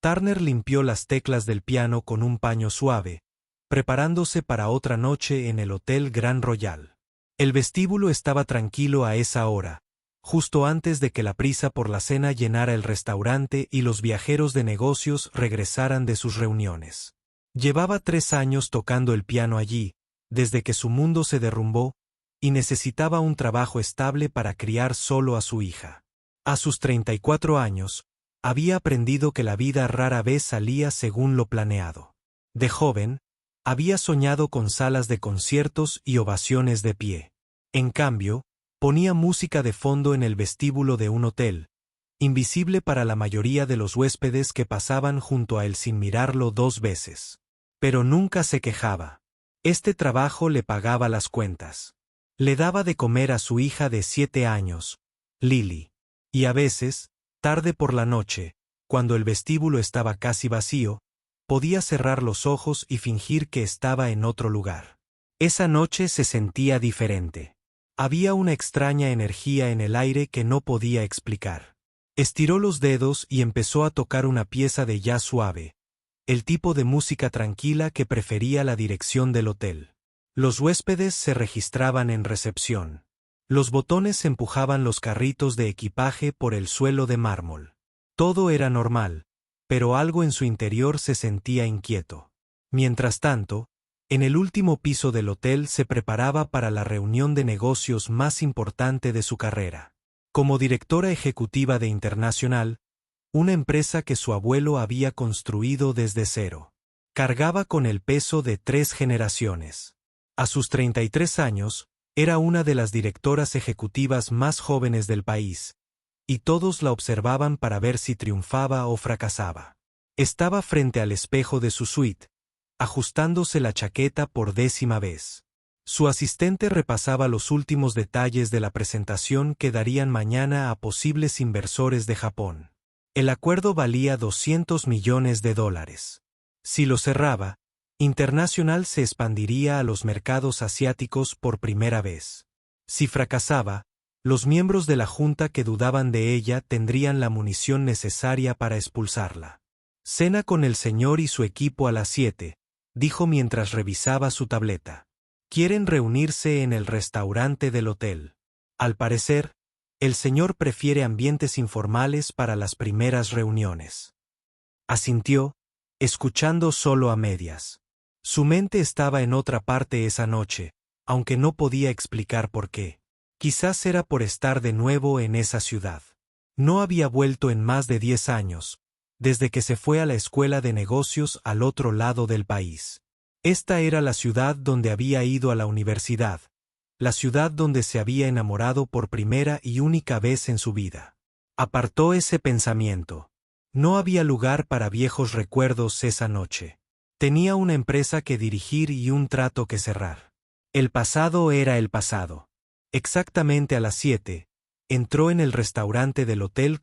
Turner limpió las teclas del piano con un paño suave, preparándose para otra noche en el Hotel Grand Royal. El vestíbulo estaba tranquilo a esa hora, justo antes de que la prisa por la cena llenara el restaurante y los viajeros de negocios regresaran de sus reuniones. Llevaba 3 años tocando el piano allí, desde que su mundo se derrumbó, y necesitaba un trabajo estable para criar solo a su hija. A sus 34 años, había aprendido que la vida rara vez salía según lo planeado. De joven, había soñado con salas de conciertos y ovaciones de pie. En cambio, ponía música de fondo en el vestíbulo de un hotel, invisible para la mayoría de los huéspedes que pasaban junto a él sin mirarlo 2 veces. Pero nunca se quejaba. Este trabajo le pagaba las cuentas. Le daba de comer a su hija de 7 años, Lily. Y a veces, tarde por la noche, cuando el vestíbulo estaba casi vacío, podía cerrar los ojos y fingir que estaba en otro lugar. Esa noche se sentía diferente. Había una extraña energía en el aire que no podía explicar. Estiró los dedos y empezó a tocar una pieza de jazz suave, el tipo de música tranquila que prefería la dirección del hotel. Los huéspedes se registraban en recepción. Los botones empujaban los carritos de equipaje por el suelo de mármol. Todo era normal, pero algo en su interior se sentía inquieto. Mientras tanto, en el último piso del hotel se preparaba para la reunión de negocios más importante de su carrera. Como directora ejecutiva de International, una empresa que su abuelo había construido desde cero, cargaba con el peso de 3 generaciones. A sus 33 años, era una de las directoras ejecutivas más jóvenes del país, y todos la observaban para ver si triunfaba o fracasaba. Estaba frente al espejo de su suite, ajustándose la chaqueta por 10ª vez. Su asistente repasaba los últimos detalles de la presentación que darían mañana a posibles inversores de Japón. El acuerdo valía $200 millones. Si lo cerraba, International se expandiría a los mercados asiáticos por primera vez. Si fracasaba, los miembros de la junta que dudaban de ella tendrían la munición necesaria para expulsarla. Cena con el señor y su equipo a las 7, dijo mientras revisaba su tableta. Quieren reunirse en el restaurante del hotel. Al parecer, el señor prefiere ambientes informales para las primeras reuniones. Asintió, escuchando solo a medias. Su mente estaba en otra parte esa noche, aunque no podía explicar por qué. Quizás era por estar de nuevo en esa ciudad. No había vuelto en más de 10 años, desde que se fue a la escuela de negocios al otro lado del país. Esta era la ciudad donde había ido a la universidad, la ciudad donde se había enamorado por primera y única vez en su vida. Apartó ese pensamiento. No había lugar para viejos recuerdos esa noche. Tenía una empresa que dirigir y un trato que cerrar. El pasado era el pasado. Exactamente a las 7, entró en el restaurante del hotel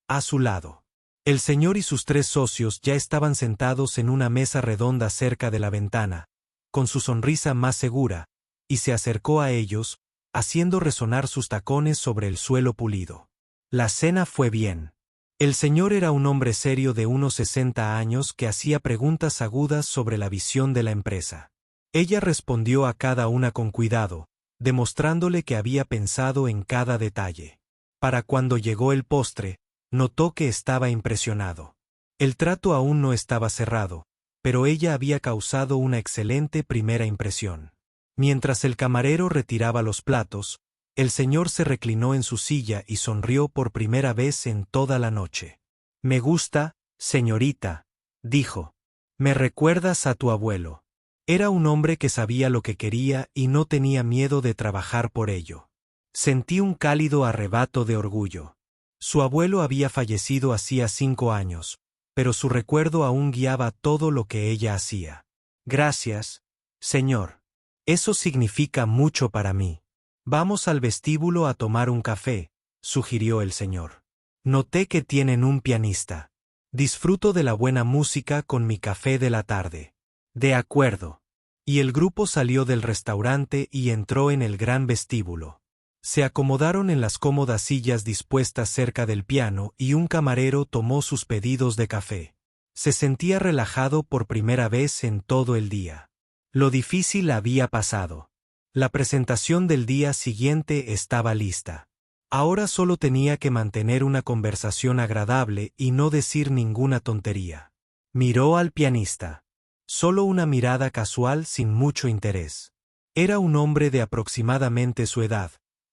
a su lado. El señor y sus 3 socios ya estaban sentados en una mesa redonda cerca de la ventana, con su sonrisa más segura, y se acercó a ellos, haciendo resonar sus tacones sobre el suelo pulido. La cena fue bien. El señor era un hombre serio de unos 60 años que hacía preguntas agudas sobre la visión de la empresa. Ella respondió a cada una con cuidado, demostrándole que había pensado en cada detalle. Para cuando llegó el postre, notó que estaba impresionado. El trato aún no estaba cerrado, pero ella había causado una excelente primera impresión. Mientras el camarero retiraba los platos, el señor se reclinó en su silla y sonrió por primera vez en toda la noche. «Me gusta, señorita», dijo. «Me recuerdas a tu abuelo». Era un hombre que sabía lo que quería y no tenía miedo de trabajar por ello. Sentí un cálido arrebato de orgullo. Su abuelo había fallecido hacía 5 años, pero su recuerdo aún guiaba todo lo que ella hacía. «Gracias, señor. Eso significa mucho para mí». «Vamos al vestíbulo a tomar un café», sugirió el señor. «Noté que tienen un pianista. Disfruto de la buena música con mi café de la tarde». «De acuerdo». Y el grupo salió del restaurante y entró en el gran vestíbulo. Se acomodaron en las cómodas sillas dispuestas cerca del piano y un camarero tomó sus pedidos de café. Se sentía relajado por primera vez en todo el día. Lo difícil había pasado. La presentación del día siguiente estaba lista. Ahora solo tenía que mantener una conversación agradable y no decir ninguna tontería. Miró al pianista. Solo una mirada casual sin mucho interés. Era un hombre de aproximadamente su edad,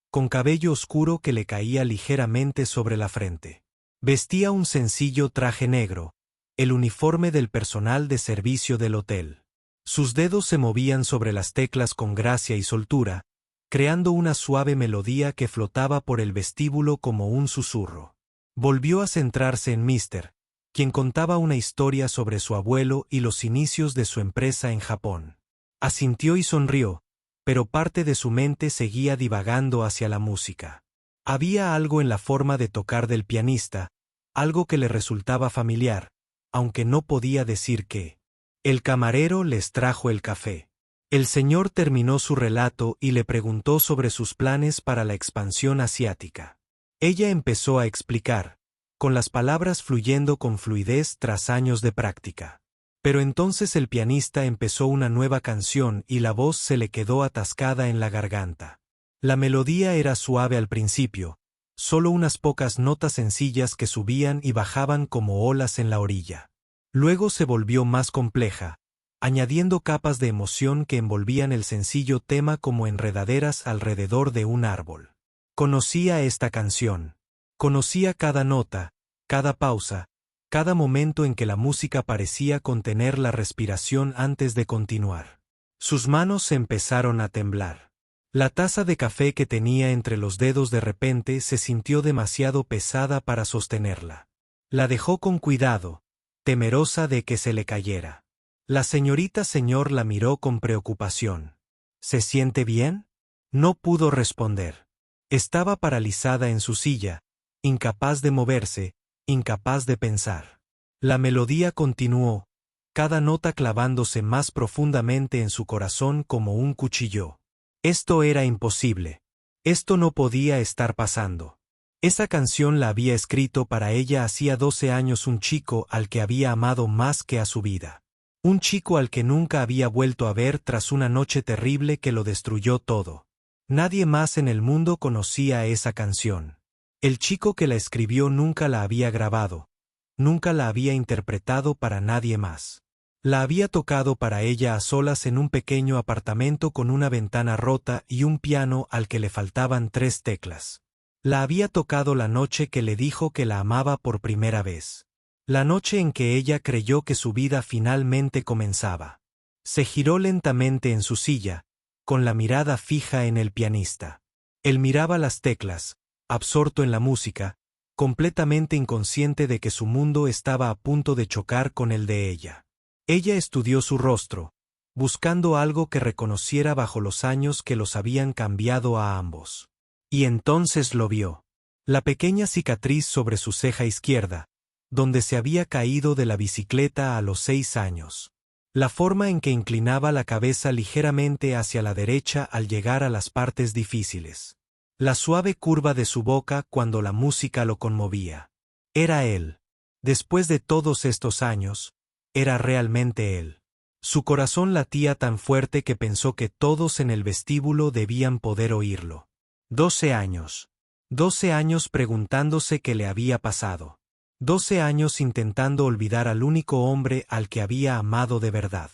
con cabello oscuro que le caía ligeramente sobre la frente. Vestía un sencillo traje negro, el uniforme del personal de servicio del hotel. Sus dedos se movían sobre las teclas con gracia y soltura, creando una suave melodía que flotaba por el vestíbulo como un susurro. Volvió a centrarse en Mr., quien contaba una historia sobre su abuelo y los inicios de su empresa en Japón. Asintió y sonrió, pero parte de su mente seguía divagando hacia la música. Había algo en la forma de tocar del pianista, algo que le resultaba familiar, aunque no podía decir qué. El camarero les trajo el café. El señor terminó su relato y le preguntó sobre sus planes para la expansión asiática. Ella empezó a explicar, con las palabras fluyendo con fluidez tras años de práctica. Pero entonces el pianista empezó una nueva canción y la voz se le quedó atascada en la garganta. La melodía era suave al principio, solo unas pocas notas sencillas que subían y bajaban como olas en la orilla. Luego se volvió más compleja, añadiendo capas de emoción que envolvían el sencillo tema como enredaderas alrededor de un árbol. Conocía esta canción. Conocía cada nota, cada pausa, cada momento en que la música parecía contener la respiración antes de continuar. Sus manos empezaron a temblar. La taza de café que tenía entre los dedos de repente se sintió demasiado pesada para sostenerla. La dejó con cuidado, temerosa de que se le cayera. La señorita señor la miró con preocupación. ¿Se siente bien? No pudo responder. Estaba paralizada en su silla, incapaz de moverse, incapaz de pensar. La melodía continuó, cada nota clavándose más profundamente en su corazón como un cuchillo. Esto era imposible. Esto no podía estar pasando. Esa canción la había escrito para ella hacía 12 años un chico al que había amado más que a su vida. Un chico al que nunca había vuelto a ver tras una noche terrible que lo destruyó todo. Nadie más en el mundo conocía esa canción. El chico que la escribió nunca la había grabado, nunca la había interpretado para nadie más. La había tocado para ella a solas en un pequeño apartamento con una ventana rota y un piano al que le faltaban 3 teclas. La había tocado la noche que le dijo que la amaba por primera vez. La noche en que ella creyó que su vida finalmente comenzaba. Se giró lentamente en su silla, con la mirada fija en el pianista. Él miraba las teclas, absorto en la música, completamente inconsciente de que su mundo estaba a punto de chocar con el de ella. Ella estudió su rostro, buscando algo que reconociera bajo los años que los habían cambiado a ambos. Y entonces lo vio. La pequeña cicatriz sobre su ceja izquierda, donde se había caído de la bicicleta a los 6 años. La forma en que inclinaba la cabeza ligeramente hacia la derecha al llegar a las partes difíciles. La suave curva de su boca cuando la música lo conmovía. Era él. Después de todos estos años, era realmente él. Su corazón latía tan fuerte que pensó que todos en el vestíbulo debían poder oírlo. 12 años. 12 años preguntándose qué le había pasado. 12 años intentando olvidar al único hombre al que había amado de verdad.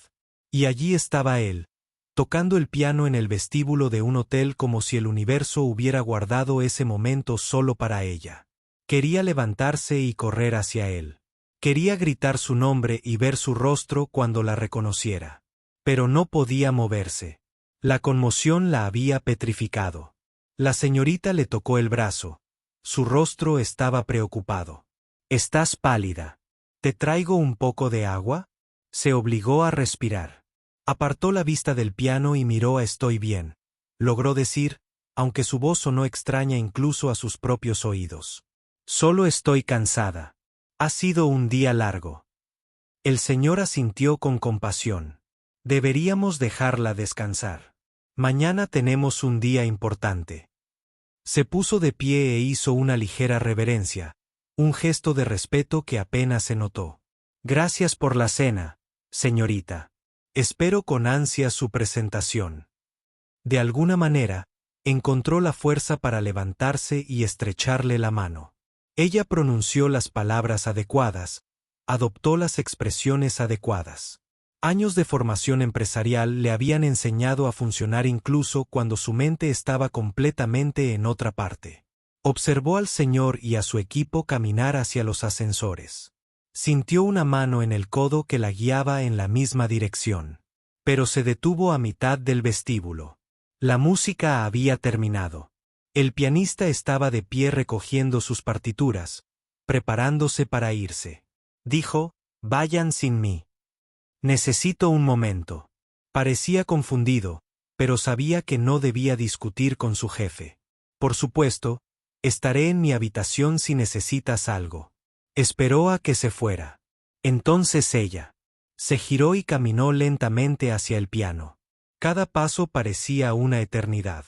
Y allí estaba él, tocando el piano en el vestíbulo de un hotel como si el universo hubiera guardado ese momento solo para ella. Quería levantarse y correr hacia él. Quería gritar su nombre y ver su rostro cuando la reconociera. Pero no podía moverse. La conmoción la había petrificado. La señorita le tocó el brazo. Su rostro estaba preocupado. «Estás pálida. ¿Te traigo un poco de agua?» Se obligó a respirar. Apartó la vista del piano y miró a «Estoy bien», logró decir, aunque su voz sonó extraña incluso a sus propios oídos. «Solo estoy cansada. Ha sido un día largo». El señor asintió con compasión. «Deberíamos dejarla descansar. Mañana tenemos un día importante». Se puso de pie e hizo una ligera reverencia, un gesto de respeto que apenas se notó. Gracias por la cena, señorita. Espero con ansias su presentación. De alguna manera, encontró la fuerza para levantarse y estrecharle la mano. Ella pronunció las palabras adecuadas, adoptó las expresiones adecuadas. Años de formación empresarial le habían enseñado a funcionar incluso cuando su mente estaba completamente en otra parte. Observó al señor y a su equipo caminar hacia los ascensores. Sintió una mano en el codo que la guiaba en la misma dirección. Pero se detuvo a mitad del vestíbulo. La música había terminado. El pianista estaba de pie recogiendo sus partituras, preparándose para irse. Dijo, «Vayan sin mí. Necesito un momento». Parecía confundido, pero sabía que no debía discutir con su jefe. «Por supuesto, estaré en mi habitación si necesitas algo». Esperó a que se fuera. Entonces ella se giró y caminó lentamente hacia el piano. Cada paso parecía una eternidad.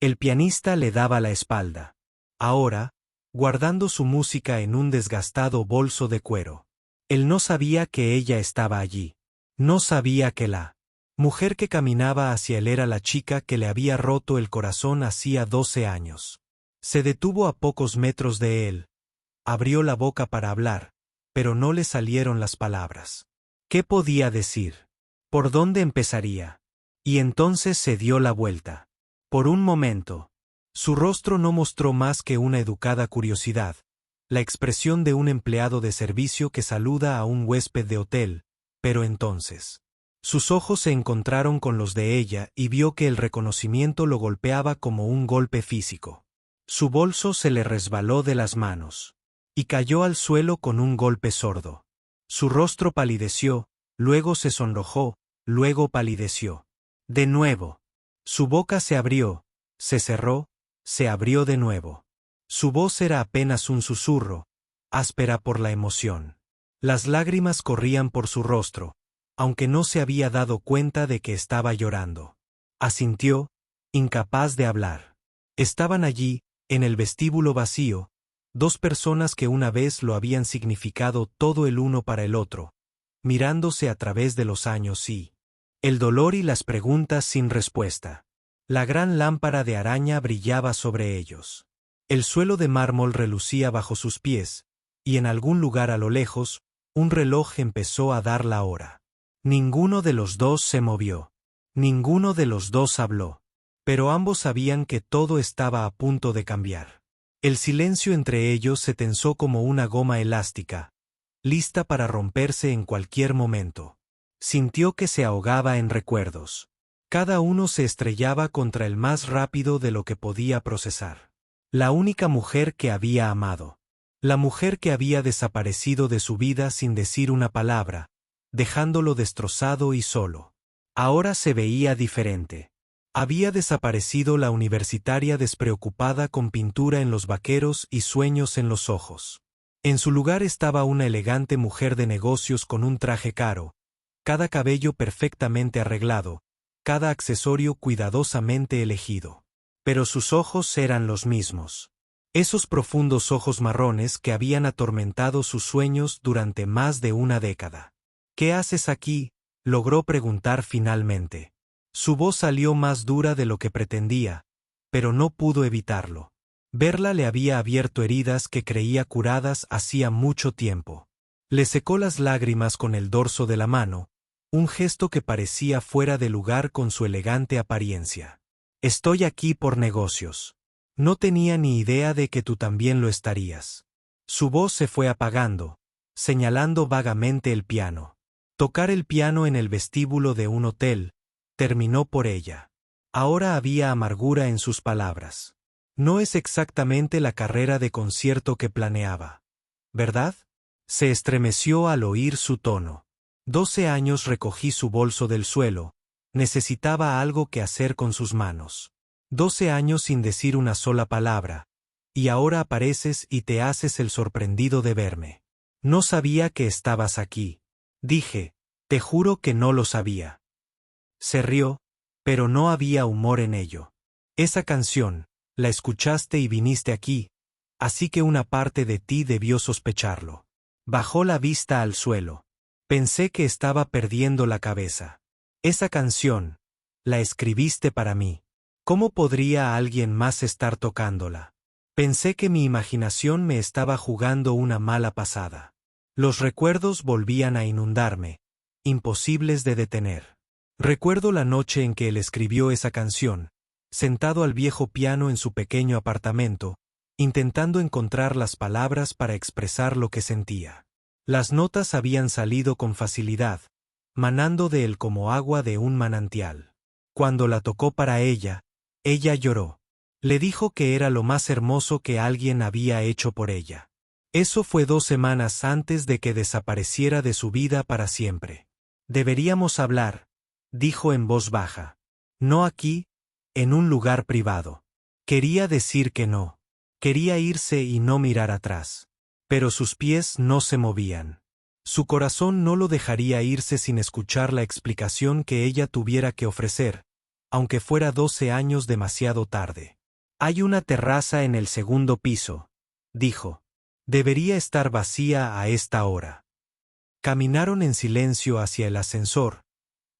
El pianista le daba la espalda. Ahora, guardando su música en un desgastado bolso de cuero. Él no sabía que ella estaba allí. No sabía que la mujer que caminaba hacia él era la chica que le había roto el corazón hacía 12 años. Se detuvo a pocos metros de él. Abrió la boca para hablar, pero no le salieron las palabras. ¿Qué podía decir? ¿Por dónde empezaría? Y entonces se dio la vuelta. Por un momento, su rostro no mostró más que una educada curiosidad, la expresión de un empleado de servicio que saluda a un huésped de hotel, pero entonces, sus ojos se encontraron con los de ella y vio que el reconocimiento lo golpeaba como un golpe físico. Su bolso se le resbaló de las manos y cayó al suelo con un golpe sordo. Su rostro palideció, luego se sonrojó, luego palideció. De nuevo. Su boca se abrió, se cerró, se abrió de nuevo. Su voz era apenas un susurro, áspera por la emoción. Las lágrimas corrían por su rostro, aunque no se había dado cuenta de que estaba llorando. Asintió, incapaz de hablar. Estaban allí, en el vestíbulo vacío, dos personas que una vez lo habían significado todo el uno para el otro, mirándose a través de los años y el dolor y las preguntas sin respuesta. La gran lámpara de araña brillaba sobre ellos. El suelo de mármol relucía bajo sus pies, y en algún lugar a lo lejos, un reloj empezó a dar la hora. Ninguno de los dos se movió. Ninguno de los dos habló. Pero ambos sabían que todo estaba a punto de cambiar. El silencio entre ellos se tensó como una goma elástica, lista para romperse en cualquier momento. Sintió que se ahogaba en recuerdos. Cada uno se estrellaba contra el más rápido de lo que podía procesar. La única mujer que había amado. La mujer que había desaparecido de su vida sin decir una palabra, dejándolo destrozado y solo. Ahora se veía diferente. Había desaparecido la universitaria despreocupada con pintura en los vaqueros y sueños en los ojos. En su lugar estaba una elegante mujer de negocios con un traje caro, cada cabello perfectamente arreglado, cada accesorio cuidadosamente elegido. Pero sus ojos eran los mismos. Esos profundos ojos marrones que habían atormentado sus sueños durante más de una década. «¿Qué haces aquí?», logró preguntar finalmente. Su voz salió más dura de lo que pretendía, pero no pudo evitarlo. Verla le había abierto heridas que creía curadas hacía mucho tiempo. Le secó las lágrimas con el dorso de la mano, un gesto que parecía fuera de lugar con su elegante apariencia. «Estoy aquí por negocios. No tenía ni idea de que tú también lo estarías». Su voz se fue apagando, señalando vagamente el piano. Tocar el piano en el vestíbulo de un hotel, terminó por ella. Ahora había amargura en sus palabras. No es exactamente la carrera de concierto que planeaba, ¿verdad? Se estremeció al oír su tono. 12 años recogí su bolso del suelo, necesitaba algo que hacer con sus manos. 12 años sin decir una sola palabra, y ahora apareces y te haces el sorprendido de verme. No sabía que estabas aquí. Dije, te juro que no lo sabía. Se rió, pero no había humor en ello. Esa canción, La escuchaste y viniste aquí, así que una parte de ti debió sospecharlo. Bajó la vista al suelo. Pensé que estaba perdiendo la cabeza. Esa canción, la escribiste para mí. ¿Cómo podría alguien más estar tocándola? Pensé que mi imaginación me estaba jugando una mala pasada. Los recuerdos volvían a inundarme, imposibles de detener. Recuerdo la noche en que él escribió esa canción, sentado al viejo piano en su pequeño apartamento, intentando encontrar las palabras para expresar lo que sentía. Las notas habían salido con facilidad, manando de él como agua de un manantial. Cuando la tocó para ella lloró. Le dijo que era lo más hermoso que alguien había hecho por ella. Eso fue 2 semanas antes de que desapareciera de su vida para siempre. Deberíamos hablar, dijo en voz baja. No aquí, en un lugar privado. Quería decir que no. Quería irse y no mirar atrás. Pero sus pies no se movían. Su corazón no lo dejaría irse sin escuchar la explicación que ella tuviera que ofrecer, aunque fuera 12 años demasiado tarde. Hay una terraza en el segundo piso, dijo. Debería estar vacía a esta hora. Caminaron en silencio hacia el ascensor,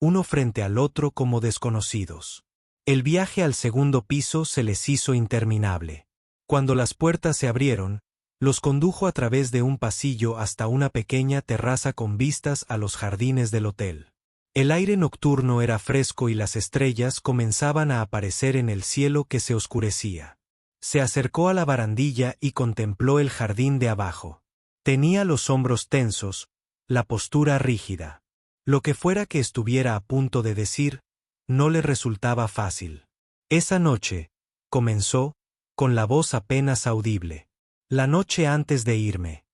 uno frente al otro como desconocidos. El viaje al segundo piso se les hizo interminable. Cuando las puertas se abrieron, los condujo a través de un pasillo hasta una pequeña terraza con vistas a los jardines del hotel. El aire nocturno era fresco y las estrellas comenzaban a aparecer en el cielo que se oscurecía. Se acercó a la barandilla y contempló el jardín de abajo. Tenía los hombros tensos, la postura rígida. Lo que fuera que estuviera a punto de decir, no le resultaba fácil. Esa noche, comenzó, con la voz apenas audible. La noche antes de irme.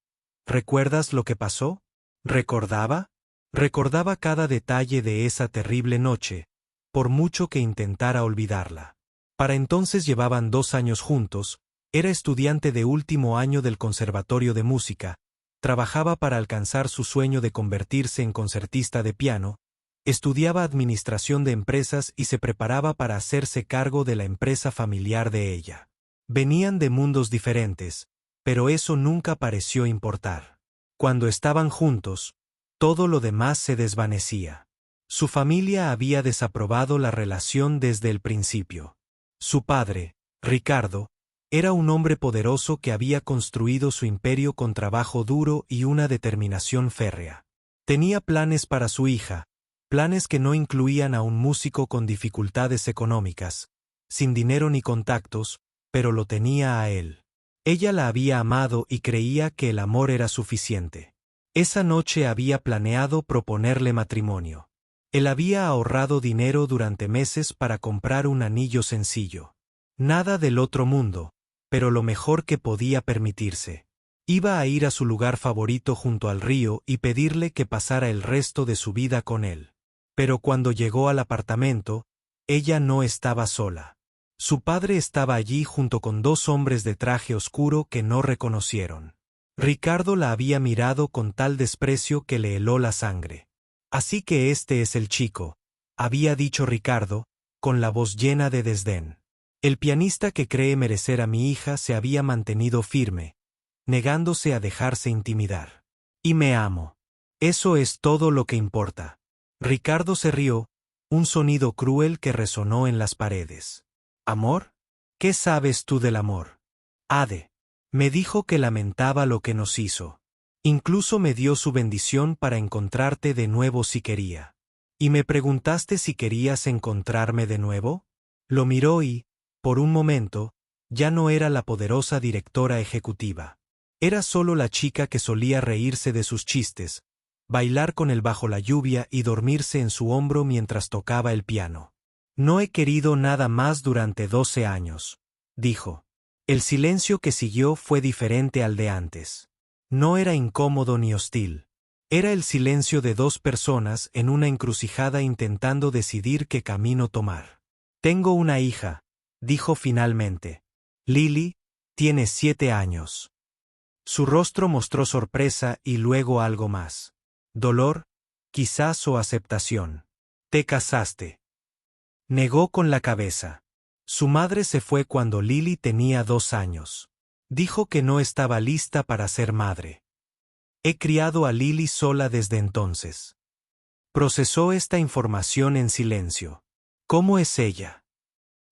¿Recuerdas lo que pasó? ¿Recordaba? Recordaba cada detalle de esa terrible noche, por mucho que intentara olvidarla. Para entonces llevaban 2 años juntos, era estudiante de último año del Conservatorio de Música, trabajaba para alcanzar su sueño de convertirse en concertista de piano, estudiaba administración de empresas y se preparaba para hacerse cargo de la empresa familiar de ella. Venían de mundos diferentes, pero eso nunca pareció importar. Cuando estaban juntos, todo lo demás se desvanecía. Su familia había desaprobado la relación desde el principio. Su padre, Ricardo, era un hombre poderoso que había construido su imperio con trabajo duro y una determinación férrea. Tenía planes para su hija, planes que no incluían a un músico con dificultades económicas, sin dinero ni contactos, pero lo tenía a él. Ella la había amado y creía que el amor era suficiente. Esa noche había planeado proponerle matrimonio. Él había ahorrado dinero durante meses para comprar un anillo sencillo. Nada del otro mundo, pero lo mejor que podía permitirse. Iba a ir a su lugar favorito junto al río y pedirle que pasara el resto de su vida con él. Pero cuando llegó al apartamento, ella no estaba sola. Su padre estaba allí junto con 2 hombres de traje oscuro que no reconocieron. Ricardo la había mirado con tal desprecio que le heló la sangre. Así que este es el chico, había dicho Ricardo, con la voz llena de desdén. El pianista que cree merecer a mi hija se había mantenido firme, negándose a dejarse intimidar. Y me amo. Eso es todo lo que importa. Ricardo se rió, un sonido cruel que resonó en las paredes. ¿Amor? ¿Qué sabes tú del amor? Ade. Me dijo que lamentaba lo que nos hizo. Incluso me dio su bendición para encontrarte de nuevo si quería. ¿Y me preguntaste si querías encontrarme de nuevo? Lo miró y, por un momento, ya no era la poderosa directora ejecutiva. Era solo la chica que solía reírse de sus chistes, bailar con él bajo la lluvia y dormirse en su hombro mientras tocaba el piano. No he querido nada más durante 12 años, dijo. El silencio que siguió fue diferente al de antes. No era incómodo ni hostil. Era el silencio de 2 personas en una encrucijada intentando decidir qué camino tomar. Tengo una hija, dijo finalmente. Lily, tiene 7 años. Su rostro mostró sorpresa y luego algo más. Dolor, quizás o aceptación. ¿Te casaste? Negó con la cabeza. Su madre se fue cuando Lily tenía 2 años. Dijo que no estaba lista para ser madre. He criado a Lily sola desde entonces. Procesó esta información en silencio. ¿Cómo es ella?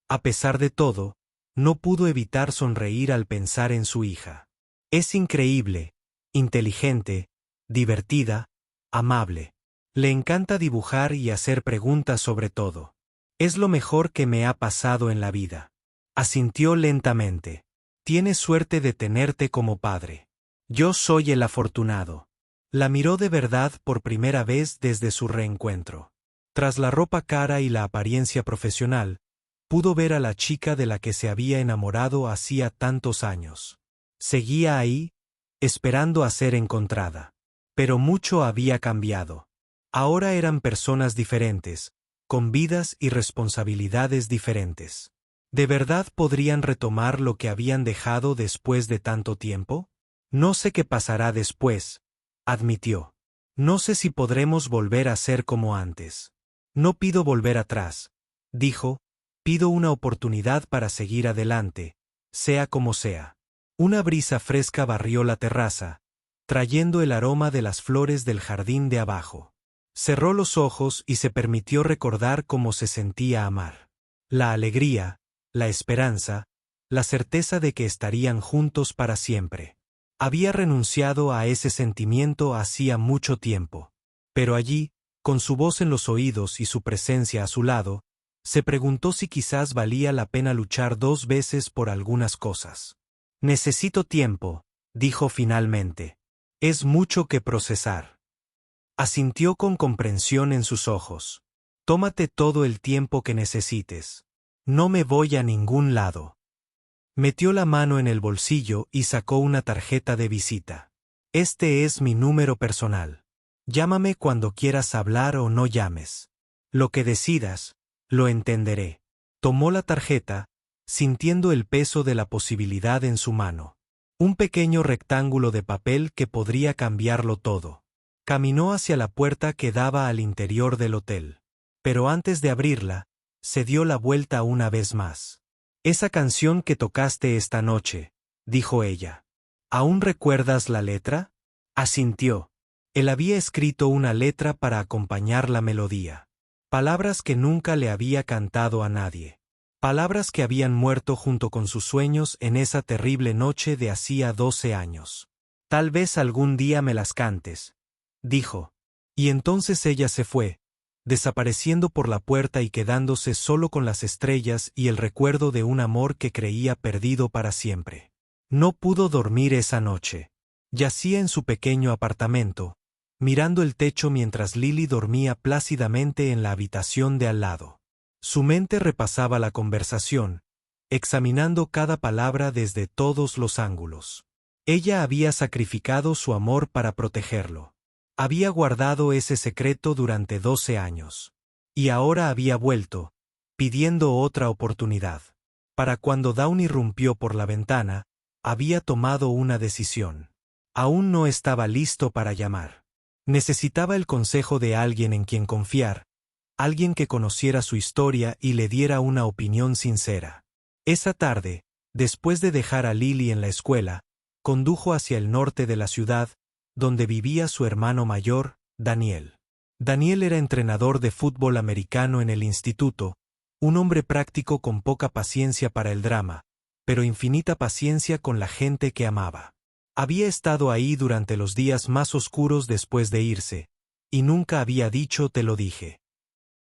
A pesar de todo, no pudo evitar sonreír al pensar en su hija. Es increíble, inteligente, divertida, amable. Le encanta dibujar y hacer preguntas sobre todo. Es lo mejor que me ha pasado en la vida. Asintió lentamente. Tienes suerte de tenerte como padre. Yo soy el afortunado. La miró de verdad por primera vez desde su reencuentro. Tras la ropa cara y la apariencia profesional, pudo ver a la chica de la que se había enamorado hacía tantos años. Seguía ahí, esperando a ser encontrada. Pero mucho había cambiado. Ahora eran personas diferentes, con vidas y responsabilidades diferentes. ¿De verdad podrían retomar lo que habían dejado después de tanto tiempo? No sé qué pasará después, admitió. No sé si podremos volver a ser como antes. No pido volver atrás, dijo, pido una oportunidad para seguir adelante, sea como sea. Una brisa fresca barrió la terraza, trayendo el aroma de las flores del jardín de abajo. Cerró los ojos y se permitió recordar cómo se sentía amar. La alegría, la esperanza, la certeza de que estarían juntos para siempre. Había renunciado a ese sentimiento hacía mucho tiempo. Pero allí, con su voz en los oídos y su presencia a su lado, se preguntó si quizás valía la pena luchar 2 veces por algunas cosas. Necesito tiempo, dijo finalmente. Es mucho que procesar. Asintió con comprensión en sus ojos. Tómate todo el tiempo que necesites. No me voy a ningún lado. Metió la mano en el bolsillo y sacó una tarjeta de visita. Este es mi número personal. Llámame cuando quieras hablar o no llames. Lo que decidas, lo entenderé. Tomó la tarjeta, sintiendo el peso de la posibilidad en su mano. Un pequeño rectángulo de papel que podría cambiarlo todo. Caminó hacia la puerta que daba al interior del hotel. Pero antes de abrirla, se dio la vuelta una vez más. Esa canción que tocaste esta noche, dijo ella. ¿Aún recuerdas la letra? Asintió. Él había escrito una letra para acompañar la melodía. Palabras que nunca le había cantado a nadie. Palabras que habían muerto junto con sus sueños en esa terrible noche de hacía 12 años. Tal vez algún día me las cantes, dijo. Y entonces ella se fue, desapareciendo por la puerta y quedándose solo con las estrellas y el recuerdo de un amor que creía perdido para siempre. No pudo dormir esa noche. Yacía en su pequeño apartamento, mirando el techo mientras Lily dormía plácidamente en la habitación de al lado. Su mente repasaba la conversación, examinando cada palabra desde todos los ángulos. Ella había sacrificado su amor para protegerlo. Había guardado ese secreto durante 12 años. Y ahora había vuelto, pidiendo otra oportunidad. Para cuando Down irrumpió por la ventana, había tomado una decisión. Aún no estaba listo para llamar. Necesitaba el consejo de alguien en quien confiar, alguien que conociera su historia y le diera una opinión sincera. Esa tarde, después de dejar a Lily en la escuela, condujo hacia el norte de la ciudad, donde vivía su hermano mayor, Daniel. Daniel era entrenador de fútbol americano en el instituto, un hombre práctico con poca paciencia para el drama, pero infinita paciencia con la gente que amaba. Había estado ahí durante los días más oscuros después de irse, y nunca había dicho te lo dije.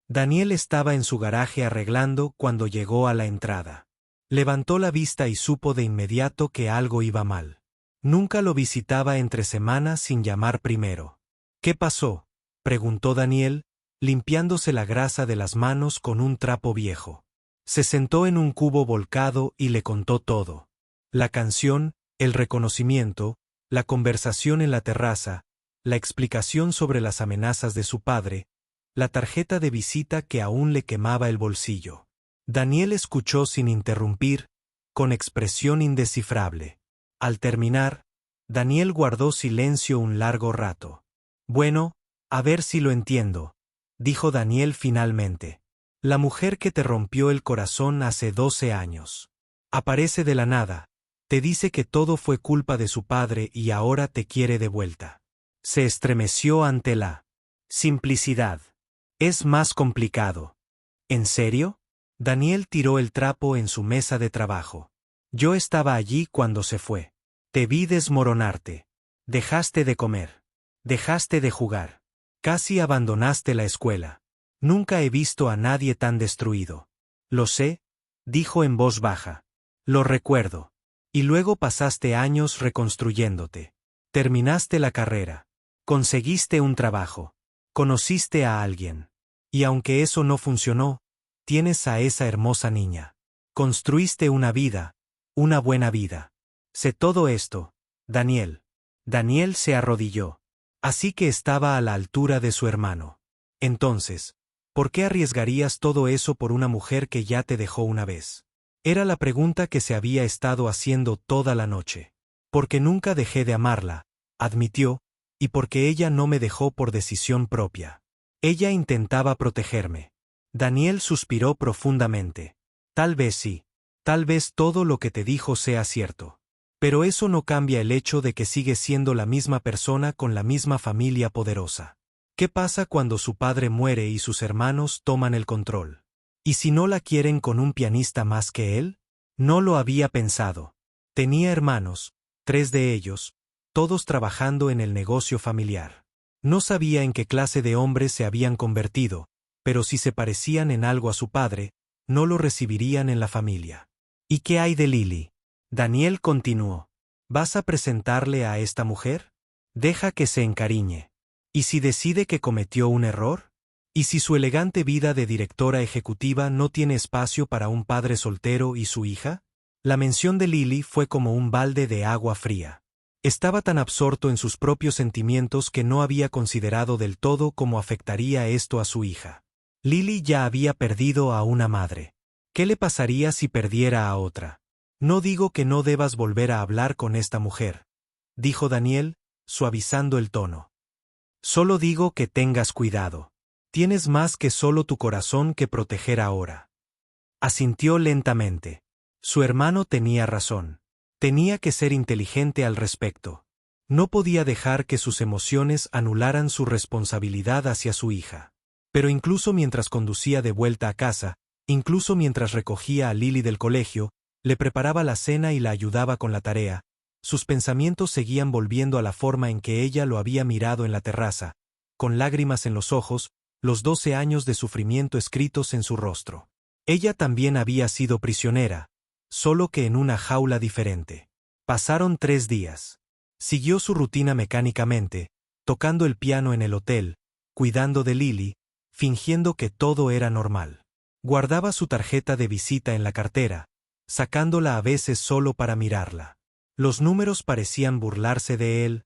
Daniel estaba en su garaje arreglando cuando llegó a la entrada. Levantó la vista y supo de inmediato que algo iba mal. Nunca lo visitaba entre semanas sin llamar primero. ¿Qué pasó?, preguntó Daniel, limpiándose la grasa de las manos con un trapo viejo. Se sentó en un cubo volcado y le contó todo. La canción, el reconocimiento, la conversación en la terraza, la explicación sobre las amenazas de su padre, la tarjeta de visita que aún le quemaba el bolsillo. Daniel escuchó sin interrumpir, con expresión indescifrable. Al terminar, Daniel guardó silencio un largo rato. Bueno, a ver si lo entiendo, dijo Daniel finalmente. La mujer que te rompió el corazón hace 12 años. Aparece de la nada, te dice que todo fue culpa de su padre y ahora te quiere de vuelta. Se estremeció ante la simplicidad. Es más complicado. ¿En serio? Daniel tiró el trapo en su mesa de trabajo. Yo estaba allí cuando se fue. Te vi desmoronarte. Dejaste de comer. Dejaste de jugar. Casi abandonaste la escuela. Nunca he visto a nadie tan destruido. Lo sé, dijo en voz baja. Lo recuerdo. Y luego pasaste años reconstruyéndote. Terminaste la carrera. Conseguiste un trabajo. Conociste a alguien. Y aunque eso no funcionó, tienes a esa hermosa niña. Construiste una vida, una buena vida. Sé todo esto, Daniel. Daniel se arrodilló. Así que estaba a la altura de su hermano. Entonces, ¿por qué arriesgarías todo eso por una mujer que ya te dejó una vez? Era la pregunta que se había estado haciendo toda la noche. Porque nunca dejé de amarla, admitió, y porque ella no me dejó por decisión propia. Ella intentaba protegerme. Daniel suspiró profundamente. Tal vez sí. Tal vez todo lo que te dijo sea cierto. Pero eso no cambia el hecho de que sigue siendo la misma persona con la misma familia poderosa. ¿Qué pasa cuando su padre muere y sus hermanos toman el control? ¿Y si no la quieren con un pianista más que él? No lo había pensado. Tenía hermanos, 3 de ellos, todos trabajando en el negocio familiar. No sabía en qué clase de hombres se habían convertido, pero si se parecían en algo a su padre, no lo recibirían en la familia. ¿Y qué hay de Lily? Daniel continuó. ¿Vas a presentarle a esta mujer? Deja que se encariñe. ¿Y si decide que cometió un error? ¿Y si su elegante vida de directora ejecutiva no tiene espacio para un padre soltero y su hija? La mención de Lily fue como un balde de agua fría. Estaba tan absorto en sus propios sentimientos que no había considerado del todo cómo afectaría esto a su hija. Lily ya había perdido a una madre. ¿Qué le pasaría si perdiera a otra? No digo que no debas volver a hablar con esta mujer, dijo Daniel, suavizando el tono. Solo digo que tengas cuidado. Tienes más que solo tu corazón que proteger ahora. Asintió lentamente. Su hermano tenía razón. Tenía que ser inteligente al respecto. No podía dejar que sus emociones anularan su responsabilidad hacia su hija. Pero incluso mientras conducía de vuelta a casa, incluso mientras recogía a Lily del colegio, le preparaba la cena y la ayudaba con la tarea, sus pensamientos seguían volviendo a la forma en que ella lo había mirado en la terraza, con lágrimas en los ojos, los 12 años de sufrimiento escritos en su rostro. Ella también había sido prisionera, solo que en una jaula diferente. Pasaron 3 días. Siguió su rutina mecánicamente, tocando el piano en el hotel, cuidando de Lily, fingiendo que todo era normal. Guardaba su tarjeta de visita en la cartera, sacándola a veces solo para mirarla. Los números parecían burlarse de él,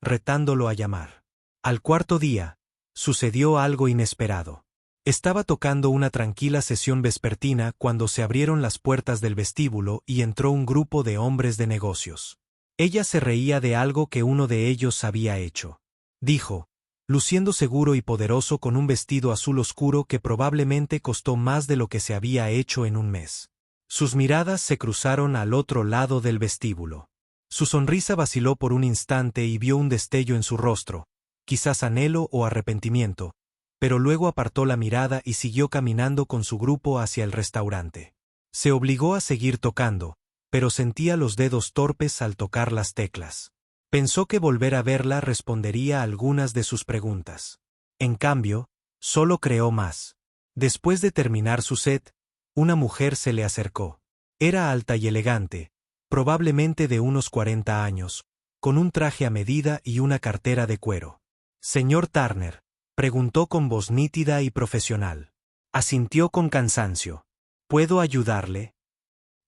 retándolo a llamar. Al 4.º día, sucedió algo inesperado. Estaba tocando una tranquila sesión vespertina cuando se abrieron las puertas del vestíbulo y entró un grupo de hombres de negocios. Ella se reía de algo que uno de ellos había hecho. Dijo, luciendo seguro y poderoso con un vestido azul oscuro que probablemente costó más de lo que se había hecho en un mes. Sus miradas se cruzaron al otro lado del vestíbulo. Su sonrisa vaciló por un instante y vio un destello en su rostro, quizás anhelo o arrepentimiento, pero luego apartó la mirada y siguió caminando con su grupo hacia el restaurante. Se obligó a seguir tocando, pero sentía los dedos torpes al tocar las teclas. Pensó que volver a verla respondería a algunas de sus preguntas. En cambio, solo creó más. Después de terminar su set, una mujer se le acercó. Era alta y elegante, probablemente de unos 40 años, con un traje a medida y una cartera de cuero. «Señor Turner», preguntó con voz nítida y profesional. Asintió con cansancio. «¿Puedo ayudarle?»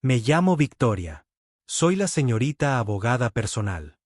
«Me llamo Victoria. Soy la señorita abogada personal».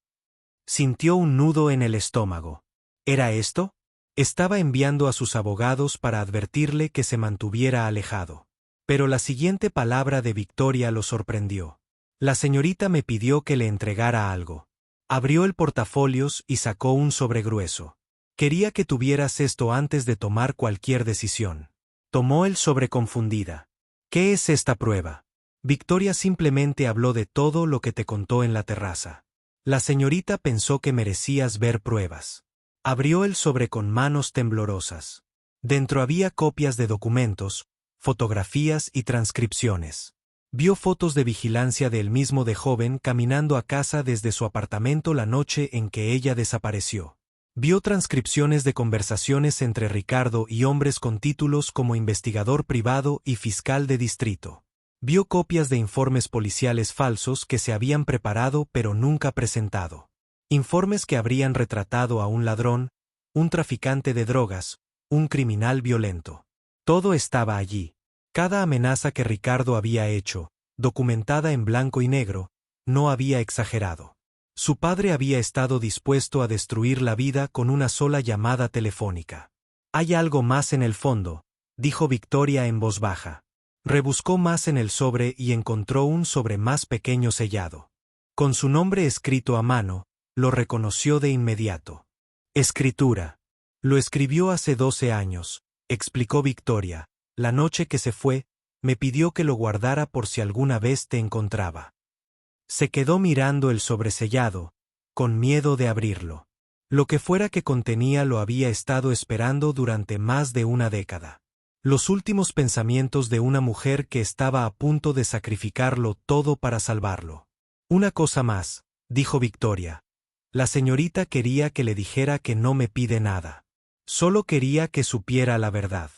Sintió un nudo en el estómago. ¿Era esto? Estaba enviando a sus abogados para advertirle que se mantuviera alejado. Pero la siguiente palabra de Victoria lo sorprendió. La señorita me pidió que le entregara algo. Abrió el portafolios y sacó un sobre grueso. Quería que tuvieras esto antes de tomar cualquier decisión. Tomó el sobre confundida. ¿Qué es esta prueba? Victoria simplemente habló de todo lo que te contó en la terraza. La señorita pensó que merecías ver pruebas. Abrió el sobre con manos temblorosas. Dentro había copias de documentos, fotografías y transcripciones. Vio fotos de vigilancia del mismo de joven caminando a casa desde su apartamento la noche en que ella desapareció. Vio transcripciones de conversaciones entre Ricardo y hombres con títulos como investigador privado y fiscal de distrito. Vio copias de informes policiales falsos que se habían preparado pero nunca presentado. Informes que habrían retratado a un ladrón, un traficante de drogas, un criminal violento. Todo estaba allí. Cada amenaza que Ricardo había hecho, documentada en blanco y negro, no había exagerado. Su padre había estado dispuesto a destruir la vida con una sola llamada telefónica. «Hay algo más en el fondo», dijo Victoria en voz baja. Rebuscó más en el sobre y encontró un sobre más pequeño sellado. Con su nombre escrito a mano, lo reconoció de inmediato. Escritura. Lo escribió hace 12 años, explicó Victoria. La noche que se fue, me pidió que lo guardara por si alguna vez te encontraba. Se quedó mirando el sobresellado, con miedo de abrirlo. Lo que fuera que contenía lo había estado esperando durante más de una década. Los últimos pensamientos de una mujer que estaba a punto de sacrificarlo todo para salvarlo. Una cosa más, dijo Victoria. La señorita quería que le dijera que no me pide nada. Solo quería que supiera la verdad.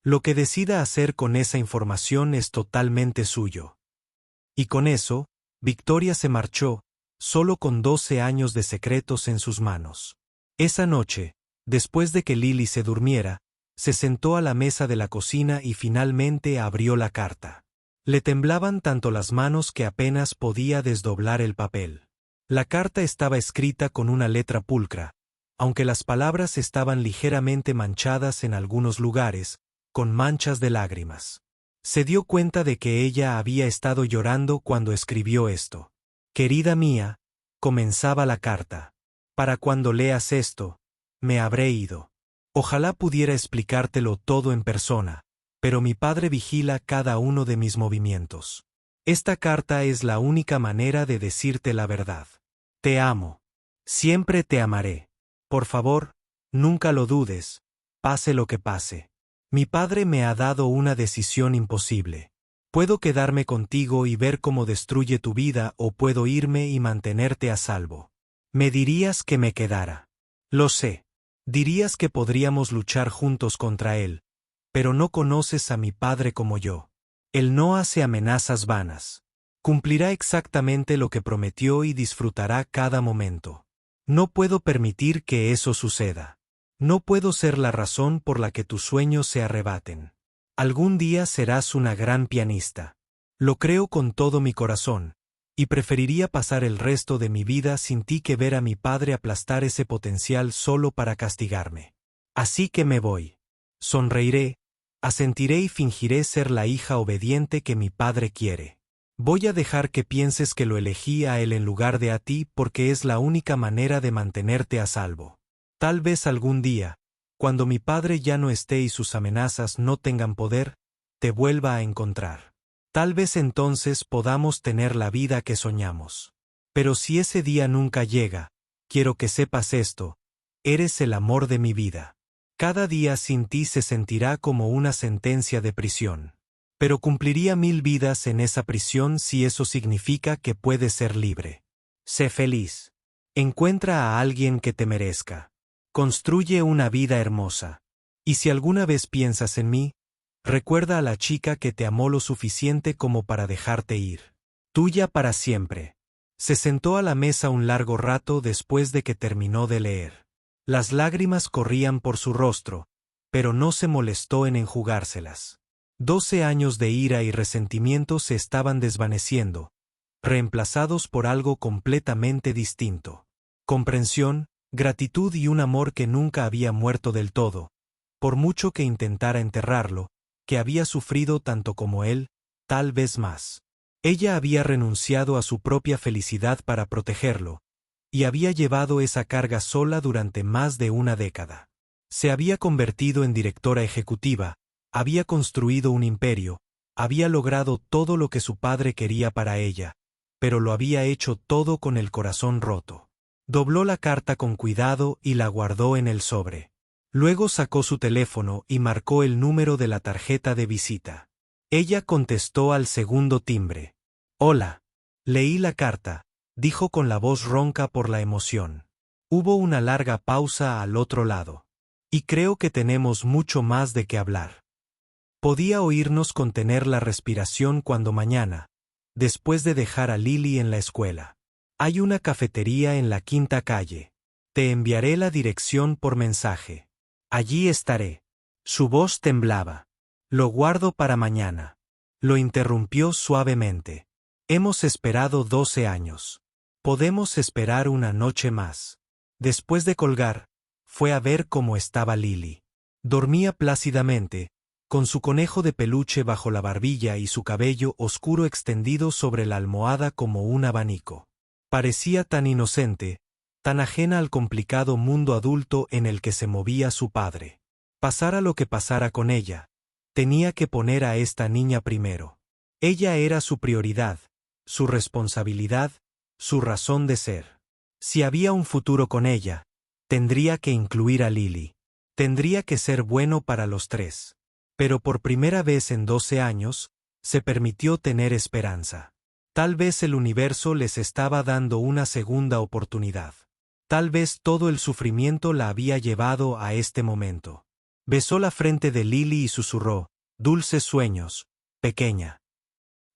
Lo que decida hacer con esa información es totalmente suyo. Y con eso, Victoria se marchó, solo con 12 años de secretos en sus manos. Esa noche, después de que Lily se durmiera, se sentó a la mesa de la cocina y finalmente abrió la carta. Le temblaban tanto las manos que apenas podía desdoblar el papel. La carta estaba escrita con una letra pulcra, aunque las palabras estaban ligeramente manchadas en algunos lugares, con manchas de lágrimas. Se dio cuenta de que ella había estado llorando cuando escribió esto. «Querida mía», comenzaba la carta, «para cuando leas esto, me habré ido. Ojalá pudiera explicártelo todo en persona, pero mi padre vigila cada uno de mis movimientos. Esta carta es la única manera de decirte la verdad. Te amo. Siempre te amaré. Por favor, nunca lo dudes, pase lo que pase. Mi padre me ha dado una decisión imposible. Puedo quedarme contigo y ver cómo destruye tu vida o puedo irme y mantenerte a salvo. Me dirías que me quedara. Lo sé. Dirías que podríamos luchar juntos contra él, pero no conoces a mi padre como yo. Él no hace amenazas vanas. Cumplirá exactamente lo que prometió y disfrutará cada momento. No puedo permitir que eso suceda. No puedo ser la razón por la que tus sueños se arrebaten. Algún día serás una gran pianista. Lo creo con todo mi corazón, y preferiría pasar el resto de mi vida sin ti que ver a mi padre aplastar ese potencial solo para castigarme. Así que me voy. Sonreiré, asentiré y fingiré ser la hija obediente que mi padre quiere. Voy a dejar que pienses que lo elegí a él en lugar de a ti porque es la única manera de mantenerte a salvo. Tal vez algún día, cuando mi padre ya no esté y sus amenazas no tengan poder, te vuelva a encontrar. Tal vez entonces podamos tener la vida que soñamos. Pero si ese día nunca llega, quiero que sepas esto, eres el amor de mi vida. Cada día sin ti se sentirá como una sentencia de prisión. Pero cumpliría 1000 vidas en esa prisión si eso significa que puedes ser libre. Sé feliz. Encuentra a alguien que te merezca. Construye una vida hermosa. Y si alguna vez piensas en mí, recuerda a la chica que te amó lo suficiente como para dejarte ir. Tuya para siempre. Se sentó a la mesa un largo rato después de que terminó de leer. Las lágrimas corrían por su rostro, pero no se molestó en enjugárselas. 12 años de ira y resentimiento se estaban desvaneciendo, reemplazados por algo completamente distinto. Comprensión, gratitud y un amor que nunca había muerto del todo, por mucho que intentara enterrarlo, que había sufrido tanto como él, tal vez más. Ella había renunciado a su propia felicidad para protegerlo, y había llevado esa carga sola durante más de una década. Se había convertido en directora ejecutiva, Había construido un imperio, había logrado todo lo que su padre quería para ella, pero lo había hecho todo con el corazón roto. Dobló la carta con cuidado y la guardó en el sobre. Luego sacó su teléfono y marcó el número de la tarjeta de visita. Ella contestó al segundo timbre. «Hola. Leí la carta», dijo con la voz ronca por la emoción. Hubo una larga pausa al otro lado. «Y creo que tenemos mucho más de qué hablar». Podía oírnos contener la respiración cuando mañana, después de dejar a Lily en la escuela. «Hay una cafetería en la quinta calle. Te enviaré la dirección por mensaje. Allí estaré». Su voz temblaba. «Lo guardo para mañana». Lo interrumpió suavemente. «Hemos esperado 12 años. Podemos esperar una noche más». Después de colgar, fue a ver cómo estaba Lily. Dormía plácidamente, con su conejo de peluche bajo la barbilla y su cabello oscuro extendido sobre la almohada como un abanico. Parecía tan inocente, tan ajena al complicado mundo adulto en el que se movía su padre. Pasara lo que pasara con ella, tenía que poner a esta niña primero. Ella era su prioridad, su responsabilidad, su razón de ser. Si había un futuro con ella, tendría que incluir a Lily. Tendría que ser bueno para los tres. Pero por primera vez en 12 años, se permitió tener esperanza. Tal vez el universo les estaba dando una segunda oportunidad. Tal vez todo el sufrimiento la había llevado a este momento. Besó la frente de Lily y susurró, «Dulces sueños, pequeña».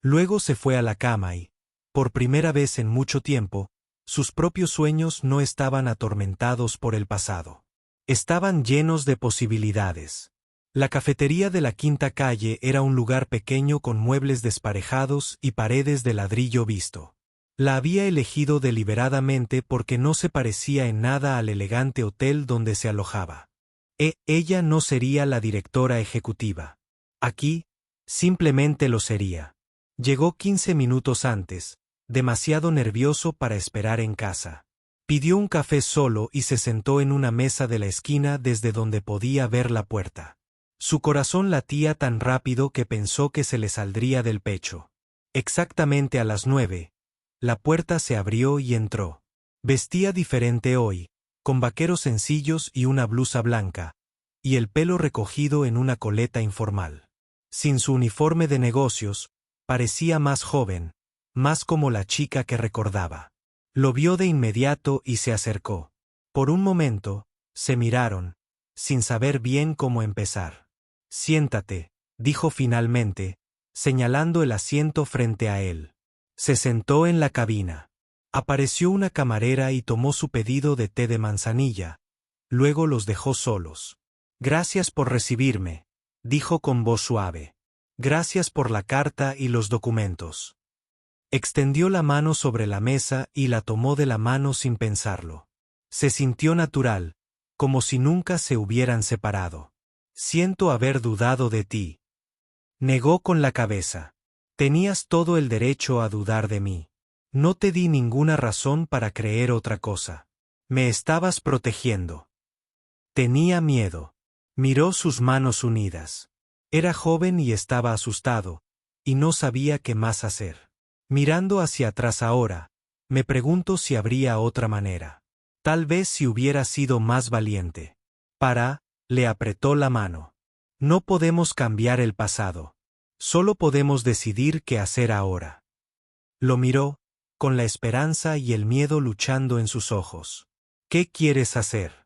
Luego se fue a la cama y, por primera vez en mucho tiempo, sus propios sueños no estaban atormentados por el pasado. Estaban llenos de posibilidades. La cafetería de la quinta calle era un lugar pequeño con muebles desparejados y paredes de ladrillo visto. La había elegido deliberadamente porque no se parecía en nada al elegante hotel donde se alojaba. Ella no sería la directora ejecutiva. Aquí, simplemente lo sería. Llegó 15 minutos antes, demasiado nervioso para esperar en casa. Pidió un café solo y se sentó en una mesa de la esquina desde donde podía ver la puerta. Su corazón latía tan rápido que pensó que se le saldría del pecho. Exactamente a las 9, la puerta se abrió y entró. Vestía diferente hoy, con vaqueros sencillos y una blusa blanca, y el pelo recogido en una coleta informal. Sin su uniforme de negocios, parecía más joven, más como la chica que recordaba. Lo vio de inmediato y se acercó. Por un momento, se miraron, sin saber bien cómo empezar. «Siéntate», dijo finalmente, señalando el asiento frente a él. Se sentó en la cabina. Apareció una camarera y tomó su pedido de té de manzanilla. Luego los dejó solos. «Gracias por recibirme», dijo con voz suave. «Gracias por la carta y los documentos». Extendió la mano sobre la mesa y la tomó de la mano sin pensarlo. Se sintió natural, como si nunca se hubieran separado. «Siento haber dudado de ti». Negó con la cabeza. «Tenías todo el derecho a dudar de mí. No te di ninguna razón para creer otra cosa. Me estabas protegiendo». Tenía miedo. Miró sus manos unidas. Era joven y estaba asustado, y no sabía qué más hacer. Mirando hacia atrás ahora, me pregunto si habría otra manera. Tal vez si hubiera sido más valiente. Le apretó la mano. «No podemos cambiar el pasado. Solo podemos decidir qué hacer ahora». Lo miró, con la esperanza y el miedo luchando en sus ojos. «¿Qué quieres hacer?».